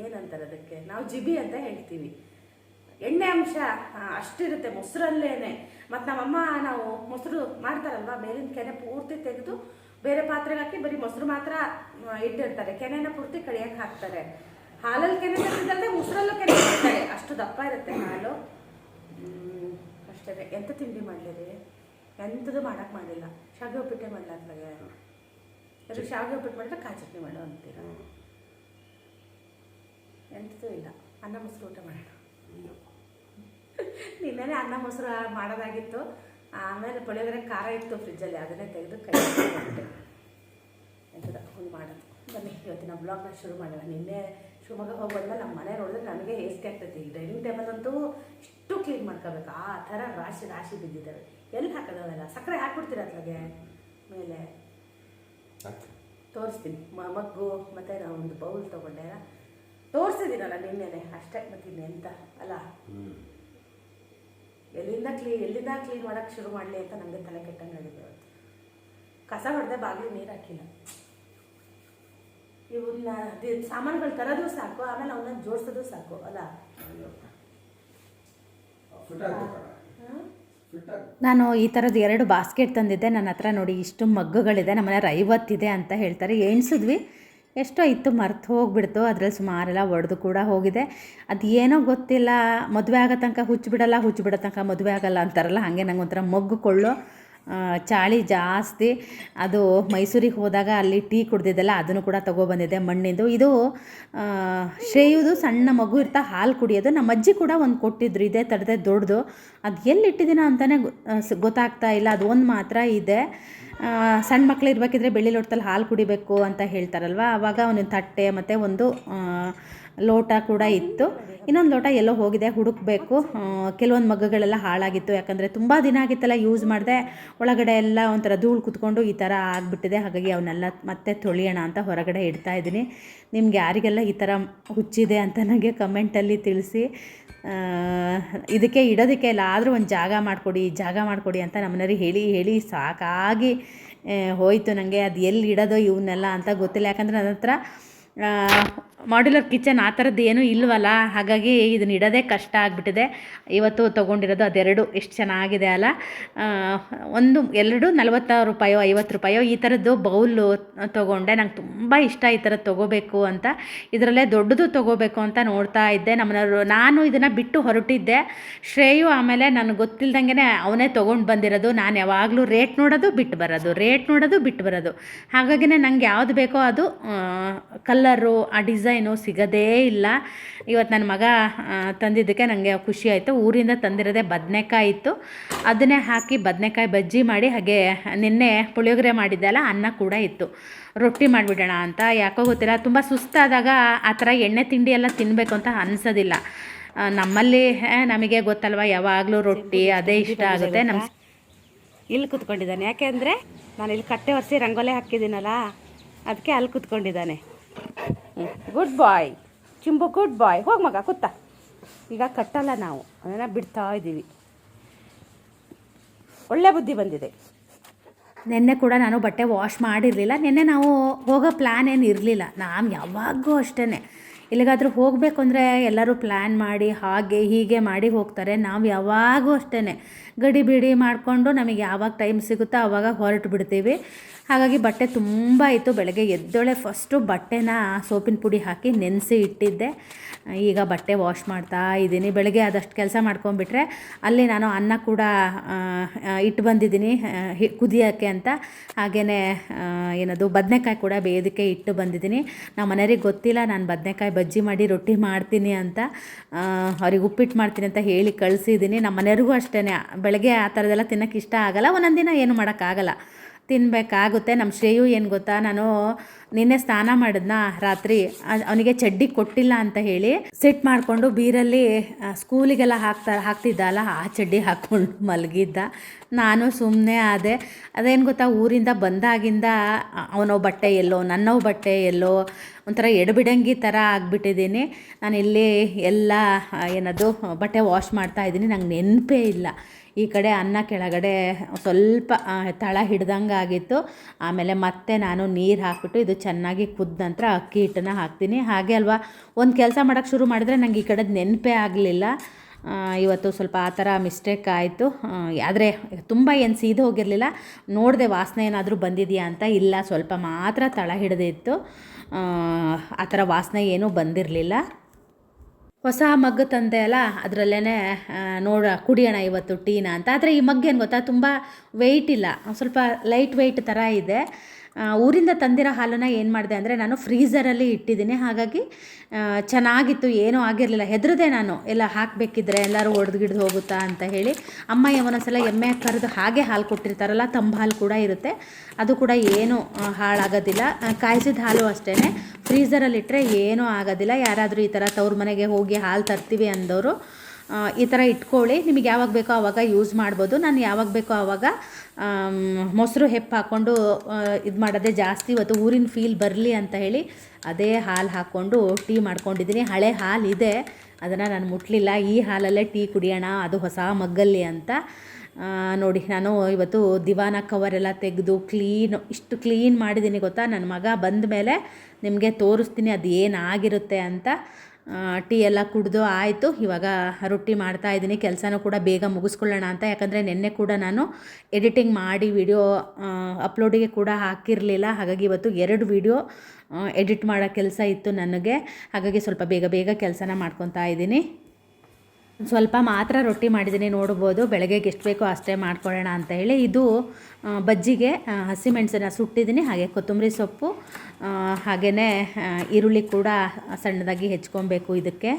ಏನಂತಾರೆ ಅದಕ್ಕೆ, ನಾವು ಜಿಬಿ ಅಂತ ಹೇಳ್ತೀವಿ. ಎಣ್ಣೆ ಅಂಶ ಅಷ್ಟಿರುತ್ತೆ ಮೊಸರಲ್ಲೇನೆ. ಮತ್ತು ನಮ್ಮಮ್ಮ ನಾವು ಮೊಸರು ಮಾಡ್ತಾರಲ್ವ, ಮೇಲಿನ ಕೆನೆ ಪೂರ್ತಿ ತೆಗೆದು ಬೇರೆ ಪಾತ್ರೆಗೆ ಹಾಕಿ ಬರೀ ಮೊಸರು ಮಾತ್ರ ಇಟ್ಟಿರ್ತಾರೆ, ಕೆನೆನ ಪೂರ್ತಿ ಕಡಿಯಕ್ಕೆ ಹಾಕ್ತಾರೆ. ಹಾಲಲ್ಲಿ ಕೆನೆ ತೆಗೆದಲ್ಲದೆ ಮೊಸರಲ್ಲೂ ಕೆನೆ ಹಾಕ್ತಾರೆ, ಅಷ್ಟು ದಪ್ಪ ಇರುತ್ತೆ ಹಾಲು. ಅಷ್ಟೇ. ಎಂತ ತಿಂಡಿ ಮಾಡಲಿರಿ? ಎಂಥದ್ದು ಮಾಡೋಕ್ಕೆ ಮಾಡಿಲ್ಲ. ಶಾವಿಗೆ ಉಪ್ಪಿಟ್ಟೆ ಮಾಡಲ ಅದ್ರಾಗೆ. ಅದು ಶಾವಿಗೆ ಉಪ್ಪಿಟ್ಟು ಮಾಡಿದ್ರೆ ಕಾಯಿ ಚಟ್ನಿ ಮಾಡೋ ಅಂತೀರ. ಎಂಥದ್ದು ಇಲ್ಲ, ಅನ್ನ ಮೊಸರು ಊಟ ಮಾಡೋಣ. ನಿನ್ನೆ ಅನ್ನ ಮೊಸರು ಮಾಡೋದಾಗಿತ್ತು. ಆಮೇಲೆ ಪುಳಿಯೋಗರೆ ಖಾರ ಇತ್ತು ಫ್ರಿಜ್ಜಲ್ಲಿ, ಅದನ್ನೇ ತೆಗೆದು ಕೈ ಮಾಡಿಬಿಟ್ಟೆ. ಎಂಥದ ಒಂದು ಮಾಡೋದು. ಬನ್ನಿ ಇವತ್ತಿನ ಬ್ಲಾಗ್ನ ಶುರು ಮಾಡೋಣ. ನಿನ್ನೆ ಶಿವಮೊಗ್ಗ ಹೋಗೋದ್ಮೇಲೆ ನಮ್ಮ ಮನೆ ನೋಡಿದ್ರೆ ನನಗೆ ಹೇಸಿಗೆ ಆಗ್ತೈತಿ. ಈ ಡೈನಿಂಗ್ ಟೇಬಲ್ ಅಂತೂ ಇಷ್ಟು ಕ್ಲೀನ್ ಮಾಡ್ಕೋಬೇಕು, ಆ ಥರ ರಾಶಿ ಬಿದ್ದಿದ್ದಾವೆ. ಎಲ್ಲಿ ಹಾಕೋದವೆಲ್ಲ? ಸಕ್ಕರೆ ಹಾಕ್ಬಿಡ್ತೀರ ಅದ್ರಾಗೆ ಮೇಲೆ? ತೋರಿಸ್ತೀನಿ. ಮಗ್ಗು ಮತ್ತು ನಾವು ಒಂದು ಬೌಲ್ ತೊಗೊಂಡೆ, ತೋರಿಸಿದ್ದೀನಲ್ಲ ನಿನ್ನೆನೆ ಅಷ್ಟೇ. ಮತ್ತು ಇನ್ನೆಂತ ಅಲ್ಲ, ಎಲ್ಲಿಂದ ಕ್ಲೀನ್ ಮಾಡೋಕ್ಕೆ ಶುರು ಮಾಡಲಿ ಅಂತ ನನಗೆ ತಲೆ ಕೆಟ್ಟಂಗೆ ಆಗಿದೆ. ಕಸ ಹೊಡೆದೆ, ಬಾಗಿಲು ನೀರು ಹಾಕಿಲ್ಲ. ಇವನ್ನ ಸಾಮಾನುಗಳು ತರೋದು ಸಾಕು, ಆಮೇಲೆ ಅವನ್ನ ಜೋಡಿಸೋದು ಸಾಕು ಅಲ್ಲ. ನಾನು ಈ ಥರದ್ದು 2 ಬಾಸ್ಕೆಟ್ ತಂದಿದ್ದೆ. ನನ್ನ ಹತ್ರ ನೋಡಿ ಇಷ್ಟು ಮಗ್ಗುಗಳಿದೆ. ನಮ್ಮ ಮನೆಯವ್ರು 50 ಇದೆ ಅಂತ ಹೇಳ್ತಾರೆ. ಎಣಿಸಿದ್ವಿ, ಎಷ್ಟೋ ಇತ್ತು, ಮರ್ತು ಹೋಗ್ಬಿಡ್ತು. ಅದರಲ್ಲಿ ಸುಮಾರೆಲ್ಲ ಒಡೆದು ಕೂಡ ಹೋಗಿದೆ. ಅದು ಏನೋ ಗೊತ್ತಿಲ್ಲ, ಮದುವೆ ಆಗೋ ತನಕ ಹುಚ್ಚಿಬಿಡೋ ತನಕ ಮದುವೆ ಆಗಲ್ಲ ಅಂತಾರಲ್ಲ, ಹಾಗೆ ನಂಗೆ ಒಂಥರ ಮಗ್ಗು ಕೊಳ್ಳೋ ಚಾಳಿ ಜಾಸ್ತಿ. ಅದು ಮೈಸೂರಿಗೆ ಹೋದಾಗ ಅಲ್ಲಿ ಟೀ ಕುಡ್ದಿದ್ದೆಲ್ಲ ಅದನ್ನು ಕೂಡ ತೊಗೊಬಂದಿದ್ದೆ, ಮಣ್ಣಿಂದು. ಇದು ಶ್ರೇಯುದು ಸಣ್ಣ ಮಗು ಹಾಲು ಕುಡಿಯೋದು. ನಮ್ಮ ಅಜ್ಜಿ ಕೂಡ ಒಂದು ಕೊಟ್ಟಿದ್ರು, ಇದೇ ಥರದೇ ದೊಡ್ಡದು. ಅದು ಎಲ್ಲಿ ಇಟ್ಟಿದ್ದೀನೋ ಅಂತಲೇ ಗೊತ್ತಾಗ್ತಾ ಇಲ್ಲ. ಅದು ಒಂದು ಮಾತ್ರ ಇದೆ. ಸಣ್ಣ ಮಕ್ಳು ಇರಬೇಕಿದ್ರೆ ಬೆಳ್ಳಿ ಲೋಟದಲ್ಲಿ ಹಾಲು ಕುಡಿಬೇಕು ಅಂತ ಹೇಳ್ತಾರಲ್ವ, ಆವಾಗ ಒಂದೊಂದು ತಟ್ಟೆ ಮತ್ತು ಒಂದು ಲೋಟ ಕೂಡ ಇತ್ತು. ಇನ್ನೊಂದು ಲೋಟ ಎಲ್ಲೋ ಹೋಗಿದೆ, ಹುಡುಕಬೇಕು. ಕೆಲವೊಂದು ಮಗ್ಗುಗಳೆಲ್ಲ ಹಾಳಾಗಿತ್ತು, ಯಾಕಂದರೆ ತುಂಬ ದಿನ ಆಗಿತ್ತಲ್ಲ ಯೂಸ್ ಮಾಡಿದೆ. ಒಳಗಡೆ ಎಲ್ಲ ಒಂಥರ ಧೂಳು ಕುತ್ಕೊಂಡು ಈ ಥರ ಆಗಿಬಿಟ್ಟಿದೆ. ಹಾಗಾಗಿ ಅವನ್ನೆಲ್ಲ ಮತ್ತೆ ತೊಳೆಯೋಣ ಅಂತ ಹೊರಗಡೆ ಇಡ್ತಾ ಇದ್ದೀನಿ. ನಿಮ್ಗೆ ಯಾರಿಗೆಲ್ಲ ಈ ಥರ ಹುಚ್ಚಿದೆ ಅಂತ ನನಗೆ ಕಮೆಂಟಲ್ಲಿ ತಿಳಿಸಿ. ಇದಕ್ಕೆ ಇಡೋದಕ್ಕೆ ಎಲ್ಲಾದರೂ ಒಂದು ಜಾಗ ಮಾಡಿಕೊಡಿ ಅಂತ ನಮ್ಮನೆಯವ್ರಿಗೆ ಹೇಳಿ ಸಾಕಾಗಿ ಹೋಯಿತು ನನಗೆ. ಅದು ಎಲ್ಲಿ ಇಡೋದು ಇವನ್ನೆಲ್ಲ ಅಂತ ಗೊತ್ತಿಲ್ಲ, ಯಾಕಂದರೆ ನನ್ನ ಹತ್ರ ಮಾಡ್ಯುಲರ್ ಕಿಚನ್ ಆ ಥರದ್ದು ಏನೂ ಇಲ್ವಲ್ಲ, ಹಾಗಾಗಿ ಇದನ್ನ ಇಡೋದೇ ಕಷ್ಟ ಆಗಿಬಿಟ್ಟಿದೆ. ಇವತ್ತು ತೊಗೊಂಡಿರೋದು ಅದೆರಡು ಎಷ್ಟು ಚೆನ್ನಾಗಿದೆ ಅಲ್ಲ. ಎರಡು ₹40 ₹50 ಈ ಥರದ್ದು ಬೌಲು ತೊಗೊಂಡೆ. ನಂಗೆ ತುಂಬ ಇಷ್ಟ ಈ ಥರದ್ದು ತೊಗೋಬೇಕು ಅಂತ. ಇದರಲ್ಲೇ ದೊಡ್ಡದು ತೊಗೋಬೇಕು ಅಂತ ನೋಡ್ತಾ ಇದ್ದೆ. ನಾನು ಇದನ್ನು ಬಿಟ್ಟು ಹೊರಟಿದ್ದೆ. ಶ್ರೇಯು ಆಮೇಲೆ ನನಗೆ ಗೊತ್ತಿಲ್ದಂಗೆ ಅವನೇ ತೊಗೊಂಡು ಬಂದಿರೋದು. ನಾನು ಯಾವಾಗಲೂ ರೇಟ್ ನೋಡೋದು ಬಿಟ್ಟು ಬರೋದು. ಹಾಗಾಗಿನೇ ನಂಗೆ ಯಾವುದು ಬೇಕೋ ಅದು ಕಲ್ಲರು ಆ ಡಿಸೈನು ಸಿಗೋದೇ ಇಲ್ಲ. ಇವತ್ತು ನನ್ನ ಮಗ ತಂದಿದ್ದಕ್ಕೆ ನನಗೆ ಖುಷಿ ಆಯಿತು. ಊರಿಂದ ತಂದಿರೋದೇ ಬದನೆಕಾಯಿ ಇತ್ತು, ಅದನ್ನೇ ಹಾಕಿ ಬದನೆಕಾಯಿ ಬಜ್ಜಿ ಮಾಡಿ, ಹಾಗೆ ನಿನ್ನೆ ಪುಳಿಯೋಗರೆ ಮಾಡಿದ್ದೆ ಅಲ್ಲ, ಅನ್ನ ಕೂಡ ಇತ್ತು. ರೊಟ್ಟಿ ಮಾಡಿಬಿಡೋಣ ಅಂತ. ಯಾಕೋ ಗೊತ್ತಿಲ್ಲ, ತುಂಬ ಸುಸ್ತಾದಾಗ ಆ ಥರ ಎಣ್ಣೆ ತಿಂಡಿ ಎಲ್ಲ ತಿನ್ನಬೇಕು ಅಂತ ಅನಿಸೋದಿಲ್ಲ. ನಮ್ಮಲ್ಲಿ ನಮಗೆ ಗೊತ್ತಲ್ವ, ಯಾವಾಗಲೂ ರೊಟ್ಟಿ ಅದೇ ಇಷ್ಟ ಆಗುತ್ತೆ. ಇಲ್ಲಿ ಕೂತ್ಕೊಂಡಿದ್ದಾನೆ, ಯಾಕೆ ಅಂದರೆ ನಾನು ಇಲ್ಲಿ ಕಟ್ಟೆ ಒರೆಸಿ ರಂಗೋಲೆ ಹಾಕಿದ್ದೀನಲ್ಲ, ಅದಕ್ಕೆ ಅಲ್ಲಿ ಕೂತ್ಕೊಂಡಿದ್ದಾನೆ. ಗುಡ್ ಬಾಯ್ ಚಿಂಬು, ಗುಡ್ ಬಾಯ್. ಹೋಗಿ ಮಗ ಕೂತ. ಈಗ ಕಟ್ಟಲ್ಲ ನಾವು, ಅದನ್ನು ಬಿಡ್ತಾ ಇದ್ದೀವಿ. ಒಳ್ಳೆ ಬುದ್ಧಿ ಬಂದಿದೆ. ನಿನ್ನೆ ಕೂಡ ನಾನು ಬಟ್ಟೆ ವಾಶ್ ಮಾಡಿರಲಿಲ್ಲ. ನಿನ್ನೆ ನಾವು ಹೋಗೋ ಪ್ಲ್ಯಾನ್ ಏನು ಇರಲಿಲ್ಲ. ನಾವು ಯಾವಾಗೂ ಅಷ್ಟೇ ಎಲ್ಲಿಗಾದರೂ ಹೋಗಬೇಕು ಅಂದರೆ ಎಲ್ಲರೂ ಪ್ಲ್ಯಾನ್ ಮಾಡಿ ಹಾಗೆ ಹೀಗೆ ಮಾಡಿ ಹೋಗ್ತಾರೆ. ನಾವು ಯಾವಾಗೂ ಅಷ್ಟೇ ಗಡಿಬಿಡಿ ಮಾಡಿಕೊಂಡು ನಮಗೆ ಯಾವಾಗ ಟೈಮ್ ಸಿಗುತ್ತೋ ಆವಾಗ ಹೊರಟು ಬಿಡ್ತೀವಿ. ಹಾಗಾಗಿ ಬಟ್ಟೆ ತುಂಬ ಇತ್ತು. ಬೆಳಗ್ಗೆ ಎದ್ದೊಳೆ ಫಸ್ಟು ಬಟ್ಟೆನ ಸೋಪಿನ ಪುಡಿ ಹಾಕಿ ನೆನೆಸಿ ಇಟ್ಟಿದ್ದೆ. ಈಗ ಬಟ್ಟೆ ವಾಶ್ ಮಾಡ್ತಾ ಇದ್ದೀನಿ. ಬೆಳಗ್ಗೆ ಅದಷ್ಟು ಕೆಲಸ ಮಾಡ್ಕೊಂಬಿಟ್ರೆ ಅಲ್ಲಿ ನಾನು ಅನ್ನ ಕೂಡ ಇಟ್ಟು ಬಂದಿದ್ದೀನಿ ಕುದಿಯೋಕ್ಕೆ ಅಂತ. ಹಾಗೆಯೇ ಏನದು ಬದನೆಕಾಯಿ ಕೂಡ ಬೇಯೋದಕ್ಕೆ ಇಟ್ಟು ಬಂದಿದ್ದೀನಿ. ನಮ್ಮ ಮನೆಯವ್ರಿಗೆ ಗೊತ್ತಿಲ್ಲ ನಾನು ಬದನೆಕಾಯಿ ಬಜ್ಜಿ ಮಾಡಿ ರೊಟ್ಟಿ ಮಾಡ್ತೀನಿ ಅಂತ. ಅವ್ರಿಗೆ ಉಪ್ಪಿಟ್ಟು ಮಾಡ್ತೀನಿ ಅಂತ ಹೇಳಿ ಕಳಿಸಿದ್ದೀನಿ. ನಮ್ಮ ಮನೆಯವ್ರಿಗೂ ಅಷ್ಟೇ ಬೆಳಗ್ಗೆ ಆ ಥರದ್ದೆಲ್ಲ ತಿನ್ನೋಕ್ಕೆ ಇಷ್ಟ ಆಗೋಲ್ಲ. ಒಂದೊಂದು ದಿನ ಏನು ಮಾಡೋಕ್ಕಾಗಲ್ಲ, ತಿನ್ನಬೇಕಾಗುತ್ತೆ. ನಮ್ಮ ಶ್ರೇಯು ಏನು ಗೊತ್ತಾ, ನಾನು ನಿನ್ನೆ ಸ್ನಾನ ಮಾಡಿದ್ನ ರಾತ್ರಿ, ಅವನಿಗೆ ಚಡ್ಡಿ ಕೊಟ್ಟಿಲ್ಲ ಅಂತ ಹೇಳಿ ಸೆಟ್ ಮಾಡಿಕೊಂಡು ಬೀರಲ್ಲಿ ಸ್ಕೂಲಿಗೆಲ್ಲ ಹಾಕ್ತಿದ್ದಲ್ಲ ಆ ಚಡ್ಡಿ ಹಾಕ್ಕೊಂಡು ಮಲಗಿದ್ದ. ನಾನು ಸುಮ್ಮನೆ ಆದೆ. ಅದೇನು ಗೊತ್ತಾ, ಊರಿಂದ ಬಂದಾಗಿಂದ ಅವನೋ ಬಟ್ಟೆ ಎಲ್ಲೋ ನನ್ನೋ ಬಟ್ಟೆ ಎಲ್ಲೋ ಒಂಥರ ಎಡಬಿಡಂಗಿ ಥರ ಆಗಿಬಿಟ್ಟಿದ್ದೀನಿ. ನಾನು ಇಲ್ಲಿ ಎಲ್ಲ ಏನದು ಬಟ್ಟೆ ವಾಶ್ ಮಾಡ್ತಾಯಿದ್ದೀನಿ. ನಂಗೆ ನೆನಪೇ ಇಲ್ಲ. ಈ ಕಡೆ ಅನ್ನ ಕೆಳಗಡೆ ಸ್ವಲ್ಪ ತಳ ಹಿಡ್ದಂಗೆ ಆಗಿತ್ತು. ಆಮೇಲೆ ಮತ್ತೆ ನಾನು ನೀರು ಹಾಕ್ಬಿಟ್ಟು ಇದು ಚೆನ್ನಾಗಿ ಕುದ್ದ ನಂತರ ಅಕ್ಕಿ ಹಿಟ್ಟನ್ನು ಹಾಕ್ತೀನಿ. ಹಾಗೆ ಅಲ್ವಾ, ಒಂದು ಕೆಲಸ ಮಾಡೋಕ್ಕೆ ಶುರು ಮಾಡಿದ್ರೆ ನಂಗೆ ಈ ಕಡೆದು ನೆನಪೇ ಆಗಲಿಲ್ಲ. ಇವತ್ತು ಸ್ವಲ್ಪ ಆ ಥರ ಮಿಸ್ಟೇಕ್ ಆಯಿತು. ಆದರೆ ತುಂಬ ಏನು ಸೀದು ಹೋಗಿರಲಿಲ್ಲ. ನೋಡಿದೆ ವಾಸನೆ ಏನಾದರೂ ಬಂದಿದೆಯಾ ಅಂತ. ಇಲ್ಲ, ಸ್ವಲ್ಪ ಮಾತ್ರ ತಳ ಹಿಡಿದಿತ್ತು. ಆ ಥರ ವಾಸನೆ ಏನೂ ಬಂದಿರಲಿಲ್ಲ. ಹೊಸ ಮಗ್ಗು ತಂದೆ ಅಲ್ಲ, ಅದರಲ್ಲೇ ಕುಡಿಯೋಣ ಇವತ್ತು ಟೀನ ಅಂತ. ಆದರೆ ಈ ಮಗ್ ಏನು ಗೊತ್ತಾ, ತುಂಬ ವೆಯ್ಟ್ ಇಲ್ಲ, ಸ್ವಲ್ಪ ಲೈಟ್ ವೆಯ್ಟ್ ಥರ ಇದೆ. ಊರಿಂದ ತಂದಿರೋ ಹಾಲನ್ನು ಏನು ಮಾಡಿದೆ ಅಂದರೆ ನಾನು ಫ್ರೀಝರಲ್ಲಿ ಇಟ್ಟಿದ್ದೀನಿ. ಹಾಗಾಗಿ ಚೆನ್ನಾಗಿತ್ತು, ಏನೂ ಆಗಿರಲಿಲ್ಲ. ಹೆದರದೆ ನಾನು ಎಲ್ಲ ಹಾಕಬೇಕಿದ್ರೆ ಎಲ್ಲರೂ ಒಡೆದು ಹೋಗುತ್ತಾ ಅಂತ ಹೇಳಿ. ಅಮ್ಮ ಒಂದೊಂದ್ಸಲ ಎಮ್ಮೆ ಕರೆದು ಹಾಗೆ ಹಾಲು ಕೊಟ್ಟಿರ್ತಾರಲ್ಲ, ತಂಬು ಹಾಲು ಕೂಡ ಇರುತ್ತೆ, ಅದು ಕೂಡ ಏನೂ ಹಾಳಾಗೋದಿಲ್ಲ. ಕಾಯಿಸಿದ ಹಾಲು ಅಷ್ಟೇ ಫ್ರೀಝರಲ್ಲಿಟ್ಟರೆ ಏನೂ ಆಗೋದಿಲ್ಲ. ಯಾರಾದರೂ ಈ ಥರ ತವ್ರ ಮನೆಗೆ ಹೋಗಿ ಹಾಲು ತರ್ತೀವಿ ಅಂದವರು ಈ ಥರ ಇಟ್ಕೊಳ್ಳಿ, ನಿಮಗೆ ಯಾವಾಗ ಬೇಕೋ ಆವಾಗ ಯೂಸ್ ಮಾಡ್ಬೋದು. ನಾನು ಯಾವಾಗ ಬೇಕೋ ಆವಾಗ ಮೊಸರು ಹೆಪ್ಪು ಹಾಕ್ಕೊಂಡು ಇದು ಮಾಡೋದೇ ಜಾಸ್ತಿ. ಇವತ್ತು ಊರಿನ ಫೀಲ್ ಬರಲಿ ಅಂತ ಹೇಳಿ ಅದೇ ಹಾಲು ಹಾಕ್ಕೊಂಡು ಟೀ ಮಾಡ್ಕೊಂಡಿದ್ದೀನಿ. ಹಳೆ ಹಾಲು ಇದೆ, ಅದನ್ನು ನಾನು ಮುಟ್ಲಿಲ್ಲ. ಈ ಹಾಲಲ್ಲೇ ಟೀ ಕುಡಿಯೋಣ, ಅದು ಹೊಸ ಮಗ್ಗಲ್ಲಿ ಅಂತ. ನೋಡಿ, ನಾನು ಇವತ್ತು ದಿವಾನ ಕವರೆಲ್ಲ ತೆಗೆದು ಇಷ್ಟು ಕ್ಲೀನ್ ಮಾಡಿದ್ದೀನಿ ಗೊತ್ತಾ. ನನ್ನ ಮಗ ಬಂದ ಮೇಲೆ ನಿಮಗೆ ತೋರಿಸ್ತೀನಿ ಅದು ಏನಾಗಿರುತ್ತೆ ಅಂತ. ಟೀ ಎಲ್ಲ ಕುಡಿದು ಆಯಿತು. ಇವಾಗ ರೊಟ್ಟಿ ಮಾಡ್ತಾಯಿದ್ದೀನಿ. ಕೆಲಸನೂ ಕೂಡ ಬೇಗ ಮುಗಿಸ್ಕೊಳ್ಳೋಣ ಅಂತ. ಯಾಕಂದರೆ ನಿನ್ನೆ ಕೂಡ ನಾನು ಎಡಿಟಿಂಗ್ ಮಾಡಿ ವಿಡಿಯೋ ಅಪ್ಲೋಡಿಗೆ ಕೂಡ ಹಾಕಿರಲಿಲ್ಲ. ಹಾಗಾಗಿ ಇವತ್ತು 2 ವಿಡಿಯೋ ಎಡಿಟ್ ಮಾಡೋ ಕೆಲಸ ಇತ್ತು ನನಗೆ. ಹಾಗಾಗಿ ಸ್ವಲ್ಪ ಬೇಗ ಕೆಲಸನ ಮಾಡ್ಕೊತಾ ಇದ್ದೀನಿ. ಸ್ವಲ್ಪ ಮಾತ್ರ ರೊಟ್ಟಿ ಮಾಡಿದ್ದೀನಿ, ನೋಡ್ಬೋದು. ಬೆಳಗ್ಗೆಗೆ ಎಷ್ಟು ಬೇಕೋ ಅಷ್ಟೇ ಮಾಡ್ಕೊಳ್ಳೋಣ ಅಂತ ಹೇಳಿ. ಇದು ಬಜ್ಜಿಗೆ ಹಸಿಮೆಣಸನ್ನು ಸುಟ್ಟಿದ್ದೀನಿ. ಹಾಗೆ ಕೊತ್ತಂಬರಿ ಸೊಪ್ಪು, ಹಾಗೆಯೇ ಈರುಳ್ಳಿ ಕೂಡ ಸಣ್ಣದಾಗಿ ಹೆಚ್ಕೊಬೇಕು ಇದಕ್ಕೆ.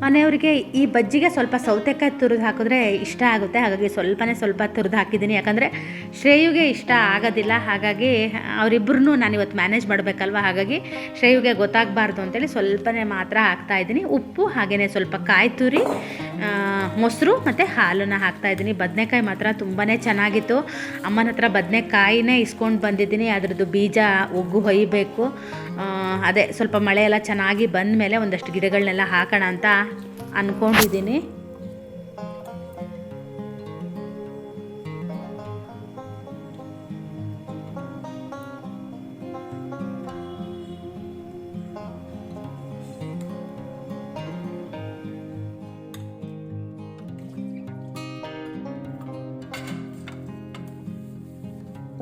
ಮನೆಯವರಿಗೆ ಈ ಬಜ್ಜಿಗೆ ಸ್ವಲ್ಪ ಸೌತೆಕಾಯಿ ತುರಿದು ಹಾಕಿದ್ರೆ ಇಷ್ಟ ಆಗುತ್ತೆ. ಹಾಗಾಗಿ ಸ್ವಲ್ಪ ತುರಿದು ಹಾಕಿದ್ದೀನಿ. ಯಾಕಂದರೆ ಶ್ರೇಯುಗೆ ಇಷ್ಟ ಆಗೋದಿಲ್ಲ. ಹಾಗಾಗಿ ಅವರಿಬ್ಬರನ್ನೂ ನಾನಿವತ್ತು ಮ್ಯಾನೇಜ್ ಮಾಡಬೇಕಲ್ವ. ಹಾಗಾಗಿ ಶ್ರೇಯುಗೆ ಗೊತ್ತಾಗಬಾರ್ದು ಅಂತೇಳಿ ಸ್ವಲ್ಪನೇ ಮಾತ್ರ ಹಾಕ್ತಾಯಿದ್ದೀನಿ. ಉಪ್ಪು, ಹಾಗೆಯೇ ಸ್ವಲ್ಪ ಕಾಯಿ ತುರಿ, ಮೊಸರು ಮತ್ತು ಹಾಲನ್ನು ಹಾಕ್ತಾಯಿದ್ದೀನಿ. ಬದನೆಕಾಯಿ ಮಾತ್ರ ತುಂಬಾ ಚೆನ್ನಾಗಿತ್ತು. ಅಮ್ಮನ ಹತ್ರ ಬದನೆಕಾಯಿನೇ ಇಸ್ಕೊಂಡು ಬಂದಿದ್ದೀನಿ. ಅದರದ್ದು ಬೀಜ ಒಗ್ಗು ಹೊಯ್ಯಬೇಕು. ಅದೇ ಸ್ವಲ್ಪ ಮಳೆ ಎಲ್ಲ ಚೆನ್ನಾಗಿ ಬಂದ ಮೇಲೆ ಒಂದಷ್ಟು ಗಿಡಗಳನ್ನೆಲ್ಲ ಹಾಕೋಣ ಅಂತ ಅಂದ್ಕೊಂಡಿದ್ದೀನಿ.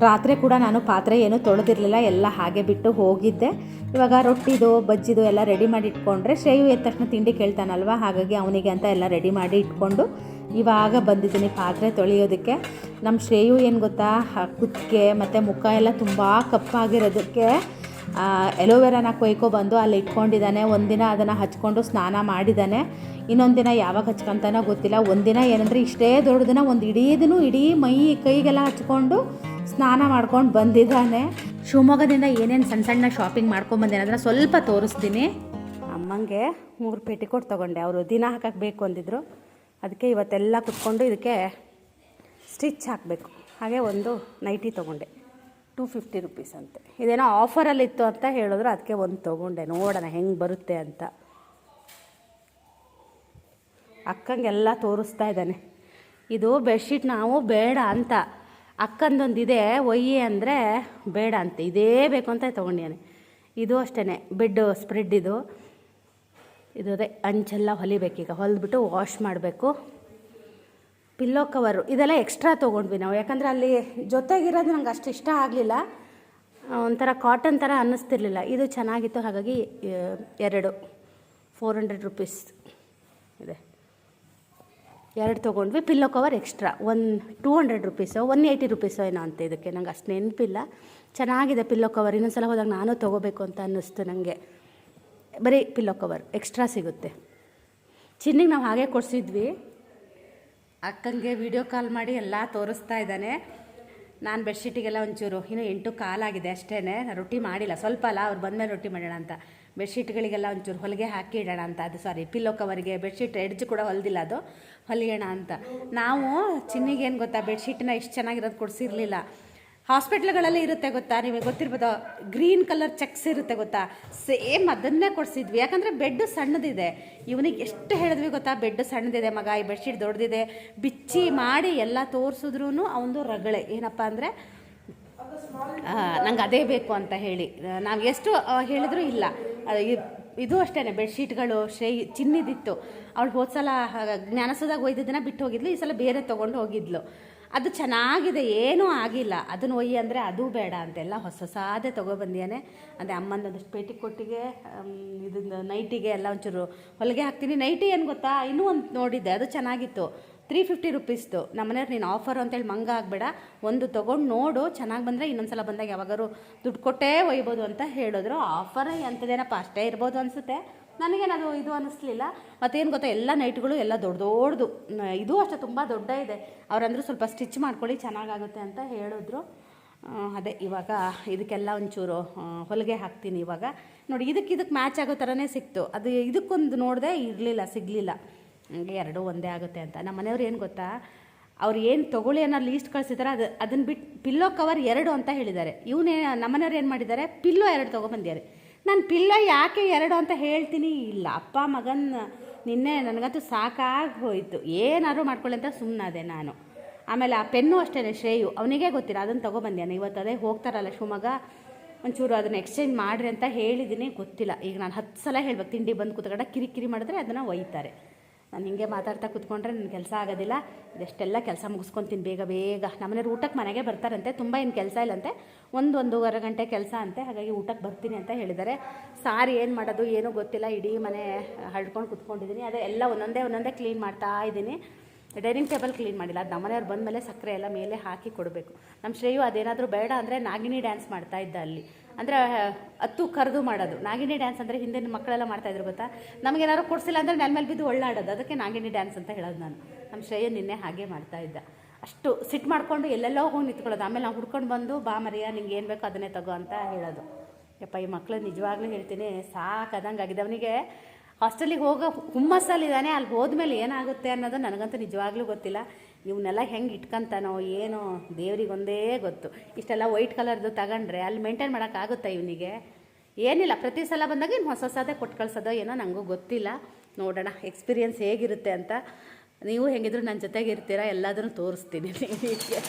ರಾತ್ರಿ ಕೂಡ ನಾನು ಪಾತ್ರೆ ಏನೂ ತೊಳೆದಿರಲಿಲ್ಲ, ಎಲ್ಲ ಹಾಗೆ ಬಿಟ್ಟು ಹೋಗಿದ್ದೆ. ಇವಾಗ ರೊಟ್ಟಿದು ಬಜ್ಜಿದು ಎಲ್ಲ ರೆಡಿ ಮಾಡಿ ಇಟ್ಕೊಂಡ್ರೆ ಶ್ರೇಯು ಎದ್ದ ತಕ್ಷಣ ತಿಂಡಿ ಕೇಳ್ತಾನಲ್ವ. ಹಾಗಾಗಿ ಅವನಿಗೆ ಅಂತ ಎಲ್ಲ ರೆಡಿ ಮಾಡಿ ಇಟ್ಕೊಂಡು ಇವಾಗ ಬಂದಿದ್ದೀನಿ ಪಾತ್ರೆ ತೊಳೆಯೋದಕ್ಕೆ. ನಮ್ಮ ಶ್ರೇಯು ಏನು ಗೊತ್ತಾ, ಕುತ್ತಿಗೆ ಮತ್ತು ಮುಖ ಎಲ್ಲ ತುಂಬ ಕಪ್ಪಾಗಿರೋದಕ್ಕೆ ಎಲೋವೆರಾನ ಕೊಯ್ಕೊಬಂದು ಅಲ್ಲಿ ಇಟ್ಕೊಂಡಿದ್ದಾನೆ. ಒಂದಿನ ಅದನ್ನು ಹಚ್ಕೊಂಡು ಸ್ನಾನ ಮಾಡಿದ್ದಾನೆ, ಇನ್ನೊಂದು ದಿನ ಯಾವಾಗ ಹಚ್ಕೊಂತಾನೋ ಗೊತ್ತಿಲ್ಲ. ಒಂದಿನ ಏನಂದರೆ ಇಷ್ಟೇ ದೊಡ್ಡದನ್ನ ಒಂದು ಇಡೀ ಮೈ ಕೈಗೆಲ್ಲ ಹಚ್ಕೊಂಡು ಸ್ನಾನ ಮಾಡ್ಕೊಂಡು ಬಂದಿದ್ದಾನೆ. ಶಿವಮೊಗ್ಗದಿಂದ ಏನೇನು ಸಣ್ಣ ಸಣ್ಣ ಶಾಪಿಂಗ್ ಮಾಡ್ಕೊಂಬಂದೇನೆ ಅದನ್ನು ಸ್ವಲ್ಪ ತೋರಿಸ್ತೀನಿ. ಅಮ್ಮಂಗೆ 3 ಪೆಟಿಕೋಟ್ ತೊಗೊಂಡೆ, ಅವರು ದಿನ ಹಾಕಕ್ಕೆ ಬೇಕು ಅಂದಿದ್ರು. ಅದಕ್ಕೆ ಇವತ್ತೆಲ್ಲ ಕುತ್ಕೊಂಡು ಇದಕ್ಕೆ ಸ್ಟಿಚ್ ಹಾಕಬೇಕು. ಹಾಗೆ ಒಂದು ನೈಟಿ ತೊಗೊಂಡೆ, 250 ರುಪೀಸ್ ಅಂತೆ. ಇದೇನೋ ಆಫರಲ್ಲಿತ್ತು ಅಂತ ಹೇಳಿದ್ರು, ಅದಕ್ಕೆ ಒಂದು ತೊಗೊಂಡೆ. ನೋಡೋಣ ಹೆಂಗೆ ಬರುತ್ತೆ ಅಂತ. ಅಕ್ಕಂಗೆಲ್ಲ ತೋರಿಸ್ತಾ ಇದ್ದಾನೆ. ಇದು ಬೆಡ್ಶೀಟ್ ನಾವು ಬೇಡ ಅಂತ, ಅಕ್ಕಂದೊಂದಿದೆ ಒಯ್ಯಿ ಅಂದರೆ ಬೇಡ ಅಂತ, ಇದೇ ಬೇಕು ಅಂತ ತೊಗೊಂಡಿದ್ದಾನೆ. ಇದು ಅಷ್ಟೇ ಬೆಡ್ ಸ್ಪ್ರೆಡ್ ಇದು ಅದೇ ಅಂಚೆಲ್ಲ ಹೊಲಿಬೇಕೀಗ, ಹೊಲಿದ್ಬಿಟ್ಟು ವಾಶ್ ಮಾಡಬೇಕು. ಪಿಲ್ಲೋ ಕವರು ಇದೆಲ್ಲ ಎಕ್ಸ್ಟ್ರಾ ತೊಗೊಂಡ್ವಿ ನಾವು, ಯಾಕಂದರೆ ಅಲ್ಲಿ ಜೊತೆಗಿರೋದು ನಂಗೆ ಅಷ್ಟು ಇಷ್ಟ ಆಗಲಿಲ್ಲ, ಒಂಥರ ಕಾಟನ್ ಥರ ಅನ್ನಿಸ್ತಿರ್ಲಿಲ್ಲ. ಇದು ಚೆನ್ನಾಗಿತ್ತು, ಹಾಗಾಗಿ 2 400 ರುಪೀಸ್ ಇದೆ, 2 ತೊಗೊಂಡ್ವಿ. Pillow cover extra 200 rupees 180 rupees ಏನೋ ಅಂತ. ಇದಕ್ಕೆ ನಂಗೆ ಅಷ್ಟು ನೆನಪಿಲ್ಲ. ಚೆನ್ನಾಗಿದೆ ಪಿಲ್ಲೋ ಕವರ್. ಇನ್ನೊಂದು ಸಲ ಹೋದಾಗ ನಾನು ತೊಗೋಬೇಕು ಅಂತ ಅನ್ನಿಸ್ತು ನನಗೆ. ಬರೀ ಪಿಲ್ಲೋ ಕವರ್ ಎಕ್ಸ್ಟ್ರಾ ಸಿಗುತ್ತೆ. ಚಿನ್ನಿಗೆ ನಾವು ಹಾಗೆ ಕೊಡಿಸಿದ್ವಿ. ಅಕ್ಕಂಗೆ ವಿಡಿಯೋ ಕಾಲ್ ಮಾಡಿ ಎಲ್ಲ ತೋರಿಸ್ತಾ ಇದ್ದಾನೆ. ನಾನು ಬೆಡ್ಶೀಟಿಗೆಲ್ಲ ಒಂಚೂರು ಇನ್ನೂ 8 ಕಾಲಾಗಿದೆ ಅಷ್ಟೇ, ನಾನು ರೊಟ್ಟಿ ಮಾಡಿಲ್ಲ, ಸ್ವಲ್ಪ ಅಲ್ಲ, ಅವ್ರು ಬಂದಮೇಲೆ ರೊಟ್ಟಿ ಮಾಡೋಣ ಅಂತ. ಬೆಡ್ಶೀಟ್ಗಳಿಗೆಲ್ಲ ಒಂಚೂರು ಹೊಲಿಗೆ ಹಾಕಿ ಇಡೋಣ ಅಂತ. ಅದು ಸಾರಿ, ಪಿಲ್ಲೋ ಕವರಿಗೆ ಬೆಡ್ಶೀಟ್ ಎಡ್ಜ್ ಕೂಡ ಹೊಲಿದಿಲ್ಲ, ಅದು ಹೊಲಿಯೋಣ ಅಂತ. ನಾವು ಚಿನ್ನಿಗೇನು ಗೊತ್ತಾ, ಬೆಡ್ಶೀಟನ್ನ ಇಷ್ಟು ಚೆನ್ನಾಗಿರೋದು ಕೊಡಿಸಿರ್ಲಿಲ್ಲ. ಹಾಸ್ಪಿಟ್ಲ್ಗಳಲ್ಲಿ ಇರುತ್ತೆ ಗೊತ್ತಾ, ನಿಮಗೆ ಗೊತ್ತಿರ್ಬೋದು, ಗ್ರೀನ್ ಕಲರ್ ಚೆಕ್ಸ್ ಇರುತ್ತೆ ಗೊತ್ತಾ, ಸೇಮ್ ಅದನ್ನೇ ಕೊಡಿಸಿದ್ವಿ. ಯಾಕಂದರೆ ಬೆಡ್ ಸಣ್ಣದಿದೆ. ಇವನಿಗೆ ಎಷ್ಟು ಹೇಳಿದ್ವಿ ಗೊತ್ತಾ, ಬೆಡ್ ಸಣ್ಣದಿದೆ ಮಗ, ಈ ಬೆಡ್ಶೀಟ್ ದೊಡ್ಡದಿದೆ, ಬಿಚ್ಚಿ ಮಾಡಿ ಎಲ್ಲ ತೋರಿಸಿದ್ರೂ ಅವನದು ರಗಳೆ. ಏನಪ್ಪ ಅಂದರೆ ನಂಗೆ ಅದೇ ಬೇಕು ಅಂತ ಹೇಳಿ ನಾವು ಎಷ್ಟು ಹೇಳಿದ್ರೂ ಇಲ್ಲ. ಇದು ಅಷ್ಟೇ, ಬೆಡ್ಶೀಟ್ಗಳು ಚಿನ್ನಿದಿತ್ತು. ಅವಳು ಹೋದ್ಸಲ ಜ್ಞಾನಸೋದಾಗ ಒಯ್ದಿದ್ದನ್ನ ಬಿಟ್ಟು ಹೋಗಿದ್ಲು, ಈ ಸಲ ಬೇರೆ ತೊಗೊಂಡು ಹೋಗಿದ್ಲು. ಅದು ಚೆನ್ನಾಗಿದೆ, ಏನೂ ಆಗಿಲ್ಲ. ಅದನ್ನು ಒಯ್ಯಿ ಅಂದರೆ ಅದು ಬೇಡ ಅಂತೆಲ್ಲ ಹೊಸದೇ ತೊಗೊಬಂದಿಯಾನೆ. ಅದೇ ಅಮ್ಮಂದೊಂದಷ್ಟು ಪೇಟಿಕೋಟಿಗೆ ಇದನ್ನು ನೈಟಿಗೆ ಎಲ್ಲ ಒಂಚೂರು ಹೊಲಿಗೆ ಹಾಕ್ತೀನಿ. ನೈಟಿ ಏನು ಗೊತ್ತಾ, ಇನ್ನೂ ಒಂದು ನೋಡಿದ್ದೆ, ಅದು ಚೆನ್ನಾಗಿತ್ತು, 350 ರುಪೀಸ್ದು. ನಮ್ಮನೆಯವ್ರು ನೀನು ಆಫರ್ ಅಂತೇಳಿ ಮಂಗ ಆಗಬೇಡ, ಒಂದು ತೊಗೊಂಡು ನೋಡು, ಚೆನ್ನಾಗಿ ಬಂದರೆ ಇನ್ನೊಂದು ಸಲ ಬಂದಾಗ ಯಾವಾಗಾರು ದುಡ್ಡು ಕೊಟ್ಟೇ ಒಯ್ಬೋದು ಅಂತ ಹೇಳಿದ್ರು. ಆಫರ್ ಎಂಥದ್ದೇನಪ್ಪ, ಅಷ್ಟೇ ಇರ್ಬೋದು ಅನಿಸುತ್ತೆ. ನನಗೇನದು ಇದು ಅನ್ನಿಸ್ಲಿಲ್ಲ. ಮತ್ತೇನು ಗೊತ್ತಾ, ಎಲ್ಲ ನೈಟ್ಗಳು ಎಲ್ಲ ದೊಡ್ಡದು, ಇದು ಅಷ್ಟೇ ತುಂಬ ದೊಡ್ಡ ಇದೆ. ಅವರಂದರೂ ಸ್ವಲ್ಪ ಸ್ಟಿಚ್ ಮಾಡ್ಕೊಳ್ಳಿ, ಚೆನ್ನಾಗಾಗುತ್ತೆ ಅಂತ ಹೇಳಿದ್ರು. ಅದೇ ಇವಾಗ ಇದಕ್ಕೆಲ್ಲ ಒಂಚೂರು ಹೊಲಿಗೆ ಹಾಕ್ತೀನಿ. ಇವಾಗ ನೋಡಿ, ಇದಕ್ಕೆ ಮ್ಯಾಚ್ ಆಗೋ ಥರನೇ ಸಿಕ್ತು. ಅದು ಇದಕ್ಕೊಂದು ನೋಡಿದೆ, ಸಿಗಲಿಲ್ಲ. ಹಂಗೆ 2 ಒಂದೇ ಆಗುತ್ತೆ ಅಂತ. ನಮ್ಮ ಮನೆಯವ್ರು ಏನು ಗೊತ್ತಾ, ಅವ್ರು ಏನು ತೊಗೊಳ್ಳಿ ಅನ್ನೋ ಲೀಸ್ಟ್ ಕಳಿಸಿದಾರೆ, ಅದನ್ನು ಬಿಟ್ಟು ಪಿಲ್ಲೋ ಕವರ್ 2 ಅಂತ ಹೇಳಿದ್ದಾರೆ. ನಮ್ಮನೆಯವ್ರು ಏನು ಮಾಡಿದ್ದಾರೆ, ಪಿಲ್ಲೋ 2 ತೊಗೊಬಂದಿದ್ದಾರೆ. ನಾನು ಪಿಲ್ಲೋ ಯಾಕೆ 2 ಅಂತ ಹೇಳ್ತೀನಿ, ಇಲ್ಲ ಅಪ್ಪ ಮಗನ ನಿನ್ನೆ ನನಗಂತೂ ಸಾಕಾಗಿ ಹೋಯಿತು, ಏನಾದ್ರು ಮಾಡ್ಕೊಳ್ಳಿ ಅಂತ ಸುಮ್ಮನಾದೆ ನಾನು. ಆಮೇಲೆ ಆ ಪೆನ್ನು ಅಷ್ಟೇ, ಶ್ರೇಯು ಅವನಿಗೆ ಗೊತ್ತಿಲ್ಲ, ಅದನ್ನು ತೊಗೊಬಂದ್ಯಾನೆ. ಇವತ್ತು ಅದೇ ಹೋಗ್ತಾರಲ್ಲ ಶಿವಮೊಗ್ಗ, ಒಂಚೂರು ಅದನ್ನು ಎಕ್ಸ್ಚೇಂಜ್ ಮಾಡಿರಿ ಅಂತ ಹೇಳಿದ್ದೀನಿ, ಗೊತ್ತಿಲ್ಲ. ಈಗ ನಾನು 10 ಸಲ ಹೇಳ್ಬೇಕು, ತಿಂಡಿ ಬಂದು ಕೂತ್ಕೊಂಡ ಕಿರಿಕಿರಿ ಮಾಡಿದ್ರೆ ಅದನ್ನು ಒಯ್ತಾರೆ. ನಾನು ಹಿಂಗೆ ಮಾತಾಡ್ತಾ ಕೂತ್ಕೊಂಡ್ರೆ ನನ್ನ ಕೆಲಸ ಆಗೋದಿಲ್ಲ. ಇದೆಷ್ಟೆಲ್ಲ ಕೆಲಸ ಮುಗಿಸ್ಕೊತೀನಿ ಬೇಗ. ನಮ್ಮನೆಯವ್ರು ಊಟಕ್ಕೆ ಮನೆಗೆ ಬರ್ತಾರಂತೆ, ತುಂಬ ಏನು ಕೆಲಸ ಇಲ್ಲಂತೆ, 1-1.5 ಗಂಟೆ ಕೆಲಸ ಅಂತೆ. ಹಾಗಾಗಿ ಊಟಕ್ಕೆ ಬರ್ತೀನಿ ಅಂತ ಹೇಳಿದ್ದಾರೆ. ಸಾರಿ ಏನು ಮಾಡೋದು ಏನೂ ಗೊತ್ತಿಲ್ಲ, ಇಡೀ ಮನೆ ಹಳ್ಕೊಂಡು ಕೂತ್ಕೊಂಡಿದ್ದೀನಿ. ಅದೇ ಎಲ್ಲ ಒಂದೊಂದೇ ಕ್ಲೀನ್ ಮಾಡ್ತಾ ಇದ್ದೀನಿ. ಡೈನಿಂಗ್ ಟೇಬಲ್ ಕ್ಲೀನ್ ಮಾಡಿಲ್ಲ, ಅದು ನಮ್ಮನೆಯವ್ರು ಬಂದಮೇಲೆ ಸಕ್ಕರೆ ಎಲ್ಲ ಮೇಲೆ ಹಾಕಿ ಕೊಡಬೇಕು. ನಮ್ಮ ಶ್ರೇಯು ಅದೇನಾದರೂ ಬೇಡ ಅಂದರೆ ನಾಗಿನಿ ಡ್ಯಾನ್ಸ್ ಮಾಡ್ತಾ ಇದ್ದ ಅಲ್ಲಿ, ಅಂದರೆ ಹತ್ತು ಕರೆದು ಮಾಡೋದು. ನಾಗಿನಿ ಡ್ಯಾನ್ಸ್ ಅಂದರೆ ಹಿಂದಿನ ಮಕ್ಕಳೆಲ್ಲ ಮಾಡ್ತಾಯಿದ್ರು ಗೊತ್ತಾ, ನಮಗೇನಾದ್ರು ಕೊಡಿಸಿಲ್ಲ ಅಂದರೆ ನೆಲ ಮೇಲೆ ಬಿದ್ದು ಒಳ್ಳಾಡೋದು, ಅದಕ್ಕೆ ನಾಗಿನಿ ಡ್ಯಾನ್ಸ್ ಅಂತ ಹೇಳೋದು ನಾನು. ನಮ್ಮ ಶ್ರೇಯು ನಿನ್ನೆ ಹಾಗೆ ಮಾಡ್ತಾ ಇದ್ದ. ಅಷ್ಟು ಸಿಟ್ಟು ಮಾಡಿಕೊಂಡು ಎಲ್ಲೆಲ್ಲೋ ಹೋಗಿ ನಿಂತ್ಕೊಳ್ಳೋದು. ಆಮೇಲೆ ನಾವು ಹುಡ್ಕೊಂಡು ಬಂದು, ಬಾ ಮರಿಯ ನಿಂಗೆ ಏನು ಬೇಕೋ ಅದನ್ನೇ ತಗೋ ಅಂತ ಹೇಳೋದು. ಯಪ್ಪ, ಈ ಮಕ್ಕಳು ನಿಜವಾಗ್ಲೂ ಹೇಳ್ತೀನಿ ಸಾಕಾದಂಗೆ ಆಗಿದೆ. ಅವನಿಗೆ ಹಾಸ್ಟೆಲಿಗೆ ಹೋಗೋ ಹುಮ್ಮಸ್ಸಲ್ಲಿದ್ದಾನೆ, ಅಲ್ಲಿ ಹೋದ್ಮೇಲೆ ಏನಾಗುತ್ತೆ ಅನ್ನೋದು ನನಗಂತೂ ನಿಜವಾಗ್ಲೂ ಗೊತ್ತಿಲ್ಲ. ಇವನ್ನೆಲ್ಲ ಹೆಂಗೆ ಇಟ್ಕೊಂತಾನೋ ಏನೋ ದೇವ್ರಿಗೊಂದೇ ಗೊತ್ತು. ಇಷ್ಟೆಲ್ಲ ವೈಟ್ ಕಲರ್ದು ತಗೊಂಡ್ರೆ ಅಲ್ಲಿ ಮೇಂಟೈನ್ ಮಾಡೋಕ್ಕಾಗುತ್ತಾ ಇವನಿಗೆ? ಏನಿಲ್ಲ, ಪ್ರತಿ ಸಲ ಬಂದಾಗ ಇನ್ನು ಹೊಸದೇ ಕೊಟ್ಟು ಕಳ್ಸೋದೋ ಏನೋ ನನಗೂ ಗೊತ್ತಿಲ್ಲ. ನೋಡೋಣ ಎಕ್ಸ್ಪೀರಿಯೆನ್ಸ್ ಹೇಗಿರುತ್ತೆ ಅಂತ. ನೀವು ಹೆಂಗಿದ್ರು ನನ್ನ ಜೊತೆಗೆ ಇರ್ತೀರಾ, ಎಲ್ಲದನ್ನು ತೋರಿಸ್ತೀನಿ ನಿಮಗೆ.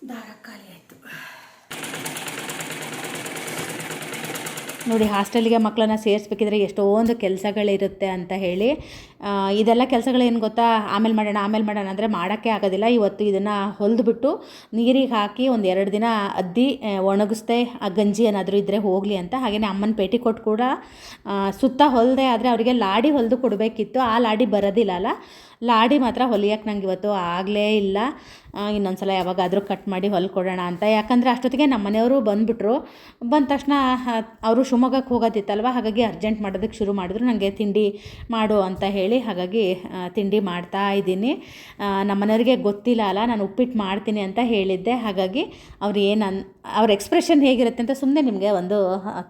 ದಾರ ಖಾಲಿ ಆಯಿತು. ನೋಡಿ ಹಾಸ್ಟೆಲ್ಗೆ ಮಕ್ಕಳನ್ನ ಸೇರಿಸ್ಬೇಕಿದ್ರೆ ಎಷ್ಟೊಂದು ಕೆಲಸಗಳಿರುತ್ತೆ ಅಂತ ಹೇಳಿ ಇದೆಲ್ಲ ಕೆಲಸಗಳೇನು ಗೊತ್ತಾ, ಆಮೇಲೆ ಮಾಡೋಣ ಅಂದರೆ ಮಾಡೋಕ್ಕೆ ಆಗೋದಿಲ್ಲ. ಇವತ್ತು ಇದನ್ನು ಹೊಲಿದ್ಬಿಟ್ಟು ನೀರಿಗೆ ಹಾಕಿ ಒಂದು 2 ದಿನ ಅದ್ದಿ ಒಣಗಿಸ್ದೆ, ಆ ಗಂಜಿ ಏನಾದರೂ ಇದ್ದರೆ ಹೋಗಲಿ ಅಂತ. ಹಾಗೆಯೇ ಅಮ್ಮನ ಪೇಟಿಕೋಟ್ ಕೂಡ ಸುತ್ತ ಹೊಲಿದೆ, ಆದರೆ ಅವರಿಗೆ ಲಾಡಿ ಹೊಲಿದು ಕೊಡಬೇಕಿತ್ತು. ಆ ಲಾಡಿ ಬರೋದಿಲ್ಲ ಅಲ್ಲ, ಲಾಡಿ ಮಾತ್ರ ಹೊಲಿಯೋಕ್ಕೆ ನಂಗೆ ಇವತ್ತು ಆಗಲೇ ಇಲ್ಲ. ಇನ್ನೊಂದು ಸಲ ಯಾವಾಗಾದರೂ ಕಟ್ ಮಾಡಿ ಹೊಲ್ಕೊಡೋಣ ಅಂತ. ಯಾಕಂದರೆ ಅಷ್ಟೊತ್ತಿಗೆ ನಮ್ಮ ಮನೆಯವರು ಬಂದುಬಿಟ್ರು. ಬಂದ ತಕ್ಷಣ ಅವರು ಶಿವಮೊಗ್ಗಕ್ಕೆ ಹೋಗೋದಿತ್ತಲ್ವ, ಹಾಗಾಗಿ ಅರ್ಜೆಂಟ್ ಮಾಡೋದಕ್ಕೆ ಶುರು ಮಾಡಿದ್ರು, ನನಗೆ ತಿಂಡಿ ಮಾಡು ಅಂತ ಹೇಳಿ. ಹಾಗಾಗಿ ತಿಂಡಿ ಮಾಡ್ತಾ ಇದ್ದೀನಿ. ನಮ್ಮ ಮನೆಯವರಿಗೆ ಗೊತ್ತಿಲ್ಲ ಅಲ್ಲ ನಾನು ಉಪ್ಪಿಟ್ಟು ಮಾಡ್ತೀನಿ ಅಂತ ಹೇಳಿದ್ದೆ. ಹಾಗಾಗಿ ಅವ್ರ ಎಕ್ಸ್ಪ್ರೆಷನ್ ಹೇಗಿರುತ್ತೆ ಅಂತ ಸುಮ್ಮನೆ ನಿಮಗೆ ಒಂದು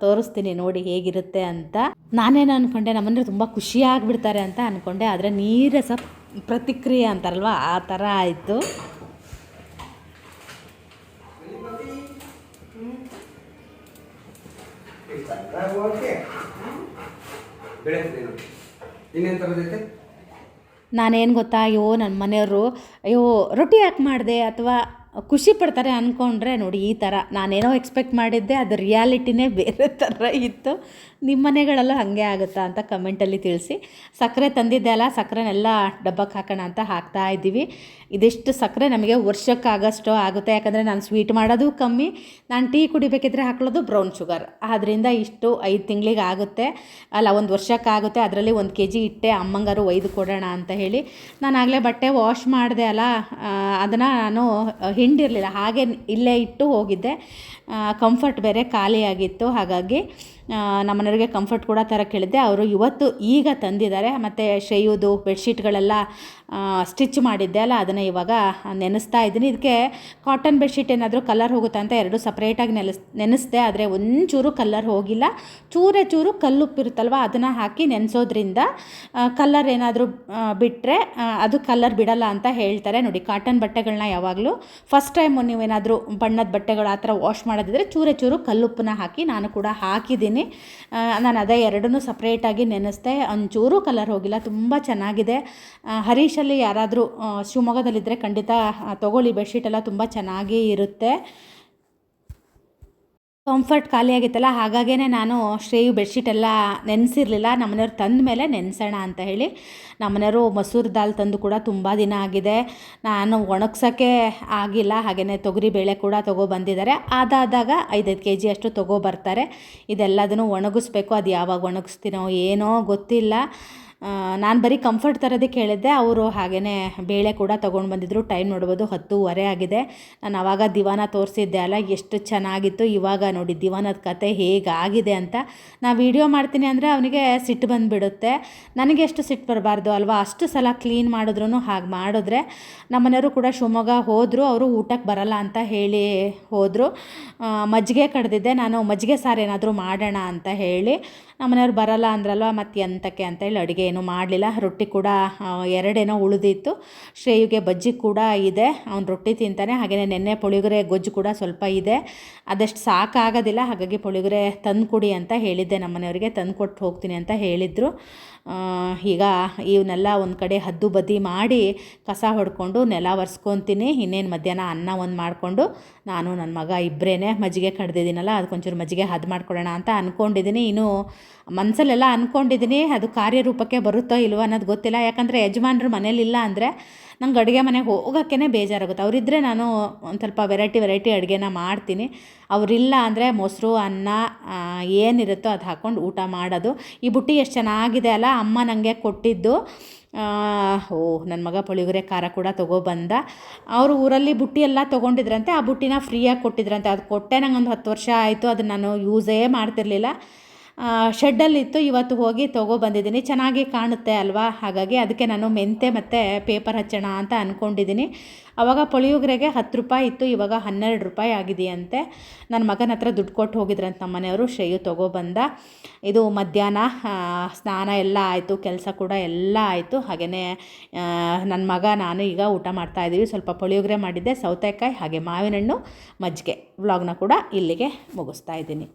ತೋರಿಸ್ತೀನಿ ನೋಡಿ ಹೇಗಿರುತ್ತೆ ಅಂತ. ನಾನೇನು ಅಂದ್ಕೊಂಡೆ, ನಮ್ಮನೆಯವರು ತುಂಬ ಖುಷಿಯಾಗಿಬಿಡ್ತಾರೆ ಅಂತ ಅಂದ್ಕೊಂಡೆ, ಆದರೆ ನೀರಸ ಪ್ರತಿಕ್ರಿಯೆ ಅಂತಾರಲ್ವ ಆ ಥರ ಆಯಿತು. ನಾನೇನು ಗೊತ್ತಾ, ನನ್ನ ಮನೆಯವರು ರೊಟ್ಟಿ ಯಾಕೆ ಮಾಡಿದೆ ಅಥವಾ ಖುಷಿ ಪಡ್ತಾರೆ ಅಂದ್ಕೊಂಡ್ರೆ ನೋಡಿ ಈ ಥರ. ನಾನೇನೋ ಎಕ್ಸ್ಪೆಕ್ಟ್ ಮಾಡಿದ್ದೆ, ಅದು ರಿಯಾಲಿಟಿನೇ ಬೇರೆ ಥರ ಇತ್ತು. ನಿಮ್ಮ ಮನೆಗಳಲ್ಲೂ ಹಾಗೆ ಆಗುತ್ತಾ ಅಂತ ಕಮೆಂಟಲ್ಲಿ ತಿಳಿಸಿ. ಸಕ್ಕರೆ ತಂದಿದ್ದೆ ಅಲ್ಲ, ಸಕ್ಕರೆನೆಲ್ಲ ಡಬ್ಬಕ್ಕೆ ಹಾಕೋಣ ಅಂತ ಹಾಕ್ತಾ ಇದ್ದೀವಿ. ಇದಿಷ್ಟು ಸಕ್ಕರೆ ನಮಗೆ ವರ್ಷಕ್ಕಾಗಷ್ಟು ಆಗುತ್ತೆ, ಯಾಕಂದರೆ ನಾನು ಸ್ವೀಟ್ ಮಾಡೋದು ಕಮ್ಮಿ, ನಾನು ಟೀ ಕುಡಿಬೇಕಿದ್ರೆ ಹಾಕೊಳ್ಳೋದು ಬ್ರೌನ್ ಶುಗರ್. ಆದ್ದರಿಂದ ಇಷ್ಟು 5 ತಿಂಗಳಿಗೆ ಆಗುತ್ತೆ, ಅಲ್ಲ 1 ವರ್ಷಕ್ಕಾಗುತ್ತೆ. ಅದರಲ್ಲಿ 1 kg ಇಟ್ಟೆ, ಅಮ್ಮಂಗಾರು ಒಯ್ದು ಕೊಡೋಣ ಅಂತ ಹೇಳಿ. ನಾನು ಆಗಲೇ ಬಟ್ಟೆ ವಾಶ್ ಮಾಡಿದೆ ಅಲ್ಲ, ಅದನ್ನು ನಾನು ಹಿಂಡಿರಲಿಲ್ಲ, ಹಾಗೆ ಇಲ್ಲೇ ಇಟ್ಟು ಹೋಗಿದ್ದೆ. ಕಂಫರ್ಟ್ ಬೇರೆ ಖಾಲಿಯಾಗಿತ್ತು, ಹಾಗಾಗಿ ನಮ್ಮನೆಯವರಿಗೆ ಕಂಫರ್ಟ್ ಕೂಡ ತರಕ್ಕೆ ಹೇಳಿದ್ದೆ. ಅವರು ಇವತ್ತು ಈಗ ತಂದಿದ್ದಾರೆ. ಮತ್ತು ಶ್ರೇಯುದು ಬೆಡ್ಶೀಟ್ಗಳೆಲ್ಲ ಸ್ಟಿಚ್ ಮಾಡಿದ್ದೆ ಅಲ್ಲ, ಅದನ್ನು ಇವಾಗ ನೆನೆಸ್ತಾ ಇದ್ದೀನಿ. ಇದಕ್ಕೆ ಕಾಟನ್ ಬೆಡ್ಶೀಟ್ ಏನಾದರೂ ಕಲರ್ ಹೋಗುತ್ತಾ ಅಂತ 2 ಸಪ್ರೇಟಾಗಿ ನೆನೆಸಿದೆ, ಆದರೆ ಒಂಚೂರು ಕಲರ್ ಹೋಗಿಲ್ಲ. ಚೂರು ಕಲ್ಲುಪ್ಪಿರುತ್ತಲ್ವ, ಅದನ್ನು ಹಾಕಿ ನೆನೆಸೋದ್ರಿಂದ ಕಲರ್ ಏನಾದರೂ ಬಿಟ್ಟರೆ ಅದು ಕಲರ್ ಬಿಡಲ್ಲ ಅಂತ ಹೇಳ್ತಾರೆ. ನೋಡಿ, ಕಾಟನ್ ಬಟ್ಟೆಗಳನ್ನ ಯಾವಾಗಲೂ ಫಸ್ಟ್ ಟೈಮ್ ನೀವೇನಾದರೂ ಬಣ್ಣದ ಬಟ್ಟೆಗಳು ಆ ಥರ ವಾಶ್ ಮಾಡೋದಿದ್ರೆ ಚೂರು ಕಲ್ಲುಪ್ಪನ್ನ ಹಾಕಿ, ನಾನು ಕೂಡ ಹಾಕಿದ್ದೀನಿ. ನಾನು ಅದೇ 2 ಸಪ್ರೇಟಾಗಿ ನೆನೆಸ್ದೆ, ಒಂಚೂರು ಕಲರ್ ಹೋಗಿಲ್ಲ, ತುಂಬ ಚೆನ್ನಾಗಿದೆ. ಹರೀಶಲ್ಲಿ ಯಾರಾದರೂ ಶಿವಮೊಗ್ಗದಲ್ಲಿದ್ದರೆ ಖಂಡಿತ ತೊಗೊಳ್ಳಿ, ಬೆಡ್ಶೀಟೆಲ್ಲ ತುಂಬ ಚೆನ್ನಾಗಿ ಇರುತ್ತೆ. ಕಂಫರ್ಟ್ ಖಾಲಿಯಾಗಿತ್ತಲ್ಲ, ಹಾಗಾಗೇ ನಾನು ಶ್ರೇಯು ಬೆಡ್ಶೀಟೆಲ್ಲ ನೆನೆಸಿರಲಿಲ್ಲ. ನಮ್ಮನೆಯವ್ರು ತಂದ ಮೇಲೆ ನೆನೆಸೋಣ ಅಂತ ಹೇಳಿ. ನಮ್ಮನೆಯವರು ಮಸೂರು ದಾಲ್ ತಂದು ಕೂಡ ತುಂಬ ದಿನ ಆಗಿದೆ, ನಾನು ಒಣಗ್ಸೋಕ್ಕೆ ಆಗಿಲ್ಲ. ಹಾಗೆಯೇ ತೊಗರಿಬೇಳೆ ಕೂಡ ತೊಗೊಬಂದಿದ್ದಾರೆ, ಅದಾದಾಗ 5-5 kg ಅಷ್ಟು ತೊಗೊಬರ್ತಾರೆ. ಇದೆಲ್ಲದನ್ನು ಒಣಗಿಸ್ಬೇಕು, ಅದು ಯಾವಾಗ ಒಣಗಿಸ್ತೀನೋ ಏನೋ ಗೊತ್ತಿಲ್ಲ. ನಾನು ಬರೀ ಕಂಫರ್ಟ್ ತರೋದಕ್ಕೆ ಹೇಳಿದ್ದೆ, ಅವರು ಹಾಗೆಯೇ ಬೇಳೆ ಕೂಡ ತೊಗೊಂಡು ಬಂದಿದ್ದರು. ಟೈಮ್ ನೋಡ್ಬೋದು 10:15 ಆಗಿದೆ. ನಾನು ಆವಾಗ ದಿವಾನ ತೋರಿಸಿದ್ದೆ ಅಲ್ಲ, ಎಷ್ಟು ಚೆನ್ನಾಗಿತ್ತು. ಇವಾಗ ನೋಡಿ ದಿವಾನದ ಕತೆ ಹೇಗಾಗಿದೆ ಅಂತ. ನಾ ವಿಡಿಯೋ ಮಾಡ್ತೀನಿ ಅಂದರೆ ಅವನಿಗೆ ಸಿಟ್ಟು ಬಂದುಬಿಡುತ್ತೆ. ನನಗೆ ಎಷ್ಟು ಸಿಟ್ಟು ಬರಬಾರ್ದು ಅಲ್ವಾ, ಅಷ್ಟು ಸಲ ಕ್ಲೀನ್ ಮಾಡಿದ್ರು ಹಾಗೆ ಮಾಡಿದ್ರೆ. ನಮ್ಮನೆಯವರು ಕೂಡ ಶಿವಮೊಗ್ಗ ಹೋದರು, ಅವರು ಊಟಕ್ಕೆ ಬರಲ್ಲ ಅಂತ ಹೇಳಿ ಹೋದರು. ಮಜ್ಜಿಗೆ ಕಡ್ದಿದ್ದೆ, ನಾನು ಮಜ್ಜಿಗೆ ಸಾರು ಏನಾದರೂ ಮಾಡೋಣ ಅಂತ ಹೇಳಿ. ನಮ್ಮನೆಯವ್ರು ಬರಲ್ಲ ಅಂದ್ರಲ್ವ, ಮತ್ತು ಎಂತಕ್ಕೆ ಅಂತೇಳಿ ಅಡುಗೆ ಏನೂ ಮಾಡಲಿಲ್ಲ. ರೊಟ್ಟಿ ಕೂಡ 2 ಉಳಿದಿತ್ತು. ಶ್ರೇಯುಗೆ ಬಜ್ಜಿ ಕೂಡ ಇದೆ, ಅವ್ನು ರೊಟ್ಟಿ ತಿಂತಾನೆ. ಹಾಗೆಯೇ ನೆನ್ನೆ ಪುಳಿಯೋಗರೆ ಗೊಜ್ಜು ಕೂಡ ಸ್ವಲ್ಪ ಇದೆ, ಅದಷ್ಟು ಸಾಕಾಗೋದಿಲ್ಲ. ಹಾಗಾಗಿ ಪುಳಿಯೋಗರೆ ತಂದು ಕೊಡಿ ಅಂತ ಹೇಳಿದ್ದೆ ನಮ್ಮನೆಯವರಿಗೆ, ತಂದು ಕೊಟ್ಟು ಹೋಗ್ತೀನಿ ಅಂತ ಹೇಳಿದರು. ಈಗ ಇವನ್ನೆಲ್ಲ ಒಂದು ಕಡೆ ಹದ್ದು ಬದಿ ಮಾಡಿ ಕಸ ಹೊಡ್ಕೊಂಡು ನೆಲ ಒರೆಸ್ಕೊತೀನಿ. ಇನ್ನೇನು ಮಧ್ಯಾಹ್ನ ಅನ್ನ ಒಂದು ಮಾಡಿಕೊಂಡು ನಾನು ನನ್ನ ಮಗ ಇಬ್ಬರೇ ಮಜ್ಜಿಗೆ ಕಡ್ದಿದ್ದೀನಲ್ಲ, ಅದಕ್ಕೊಂಚೂರು ಮಜ್ಜಿಗೆ ಹದ್ದು ಮಾಡ್ಕೊಳ್ಳೋಣ ಅಂತ ಅಂದ್ಕೊಂಡಿದ್ದೀನಿ. ಇನ್ನೂ ಮನಸ್ಸಲ್ಲೆಲ್ಲ ಅಂದ್ಕೊಂಡಿದ್ದೀನಿ, ಅದು ಕಾರ್ಯರೂಪಕ್ಕೆ ಬರುತ್ತೋ ಇಲ್ವೋ ಅನ್ನೋದು ಗೊತ್ತಿಲ್ಲ. ಯಾಕಂದರೆ ಯಜಮಾನ್ರು ಮನೇಲಿಲ್ಲ ಅಂದರೆ ನಂಗೆ ಅಡುಗೆ ಮನೆಗೆ ಹೋಗೋಕ್ಕೇ ಬೇಜಾರಾಗುತ್ತೆ. ಅವರಿದ್ದರೆ ನಾನು ಒಂದು ಸ್ವಲ್ಪ ವೆರೈಟಿ ಅಡುಗೆನ ಮಾಡ್ತೀನಿ. ಅವರಿಲ್ಲ ಅಂದರೆ ಮೊಸರು ಅನ್ನ ಏನಿರುತ್ತೋ ಅದು ಹಾಕ್ಕೊಂಡು ಊಟ ಮಾಡೋದು. ಈ ಬುಟ್ಟಿ ಎಷ್ಟು ಚೆನ್ನಾಗಿದೆ ಅಲ್ಲ, ಅಮ್ಮ ನನಗೆ ಕೊಟ್ಟಿದ್ದು. ನನ್ನ ಮಗ ಪುಳಿಯೋಗರೆ ಖಾರ ಕೂಡ ತೊಗೊಬಂದ. ಅವರು ಊರಲ್ಲಿ ಬುಟ್ಟಿ ಎಲ್ಲ ತೊಗೊಂಡಿದ್ರಂತೆ, ಆ ಬುಟ್ಟಿನ ಫ್ರೀಯಾಗಿ ಕೊಟ್ಟಿದ್ರಂತೆ. ಅದು ಕೊಟ್ಟೆ ನಂಗೆ ಒಂದು 10 ವರ್ಷ ಆಯಿತು, ಅದನ್ನು ನಾನು ಯೂಸೇ ಮಾಡ್ತಿರ್ಲಿಲ್ಲ. ಶೆಡ್ಡಲ್ಲಿತ್ತು, ಇವತ್ತು ಹೋಗಿ ತೊಗೊಬಂದಿದ್ದೀನಿ. ಚೆನ್ನಾಗಿ ಕಾಣುತ್ತೆ ಅಲ್ವಾ, ಹಾಗಾಗಿ ಅದಕ್ಕೆ ನಾನು ಮೆಂತೆ ಮತ್ತು ಪೇಪರ್ ಹಚ್ಚೋಣ ಅಂತ ಅಂದ್ಕೊಂಡಿದ್ದೀನಿ. ಆವಾಗ ಪುಳಿಯೋಗರೆಗೆ 10 ರೂಪಾಯಿ ಇತ್ತು, ಇವಾಗ 12 ರೂಪಾಯಿ ಆಗಿದೆಯಂತೆ. ನನ್ನ ಮಗನ ಹತ್ರ ದುಡ್ಡು ಕೊಟ್ಟು ಹೋಗಿದ್ರಂತ ನಮ್ಮ ಮನೆಯವರು. ಶ್ರೇಯು ತೊಗೊಬಂದ. ಇದು ಮಧ್ಯಾಹ್ನ ಸ್ನಾನ ಎಲ್ಲ ಆಯಿತು, ಕೆಲಸ ಕೂಡ ಎಲ್ಲ ಆಯಿತು. ಹಾಗೆಯೇ ನನ್ನ ಮಗ ನಾನು ಈಗ ಊಟ ಮಾಡ್ತಾಯಿದ್ದೀವಿ. ಸ್ವಲ್ಪ ಪುಳಿಯೋಗರೆ ಮಾಡಿದ್ದೆ, ಸೌತೆಕಾಯಿ ಹಾಗೆ ಮಾವಿನ ಹಣ್ಣು, ಮಜ್ಜಿಗೆ. ವ್ಲಾಗ್ನ ಕೂಡ ಇಲ್ಲಿಗೆ ಮುಗಿಸ್ತಾ ಇದ್ದೀನಿ.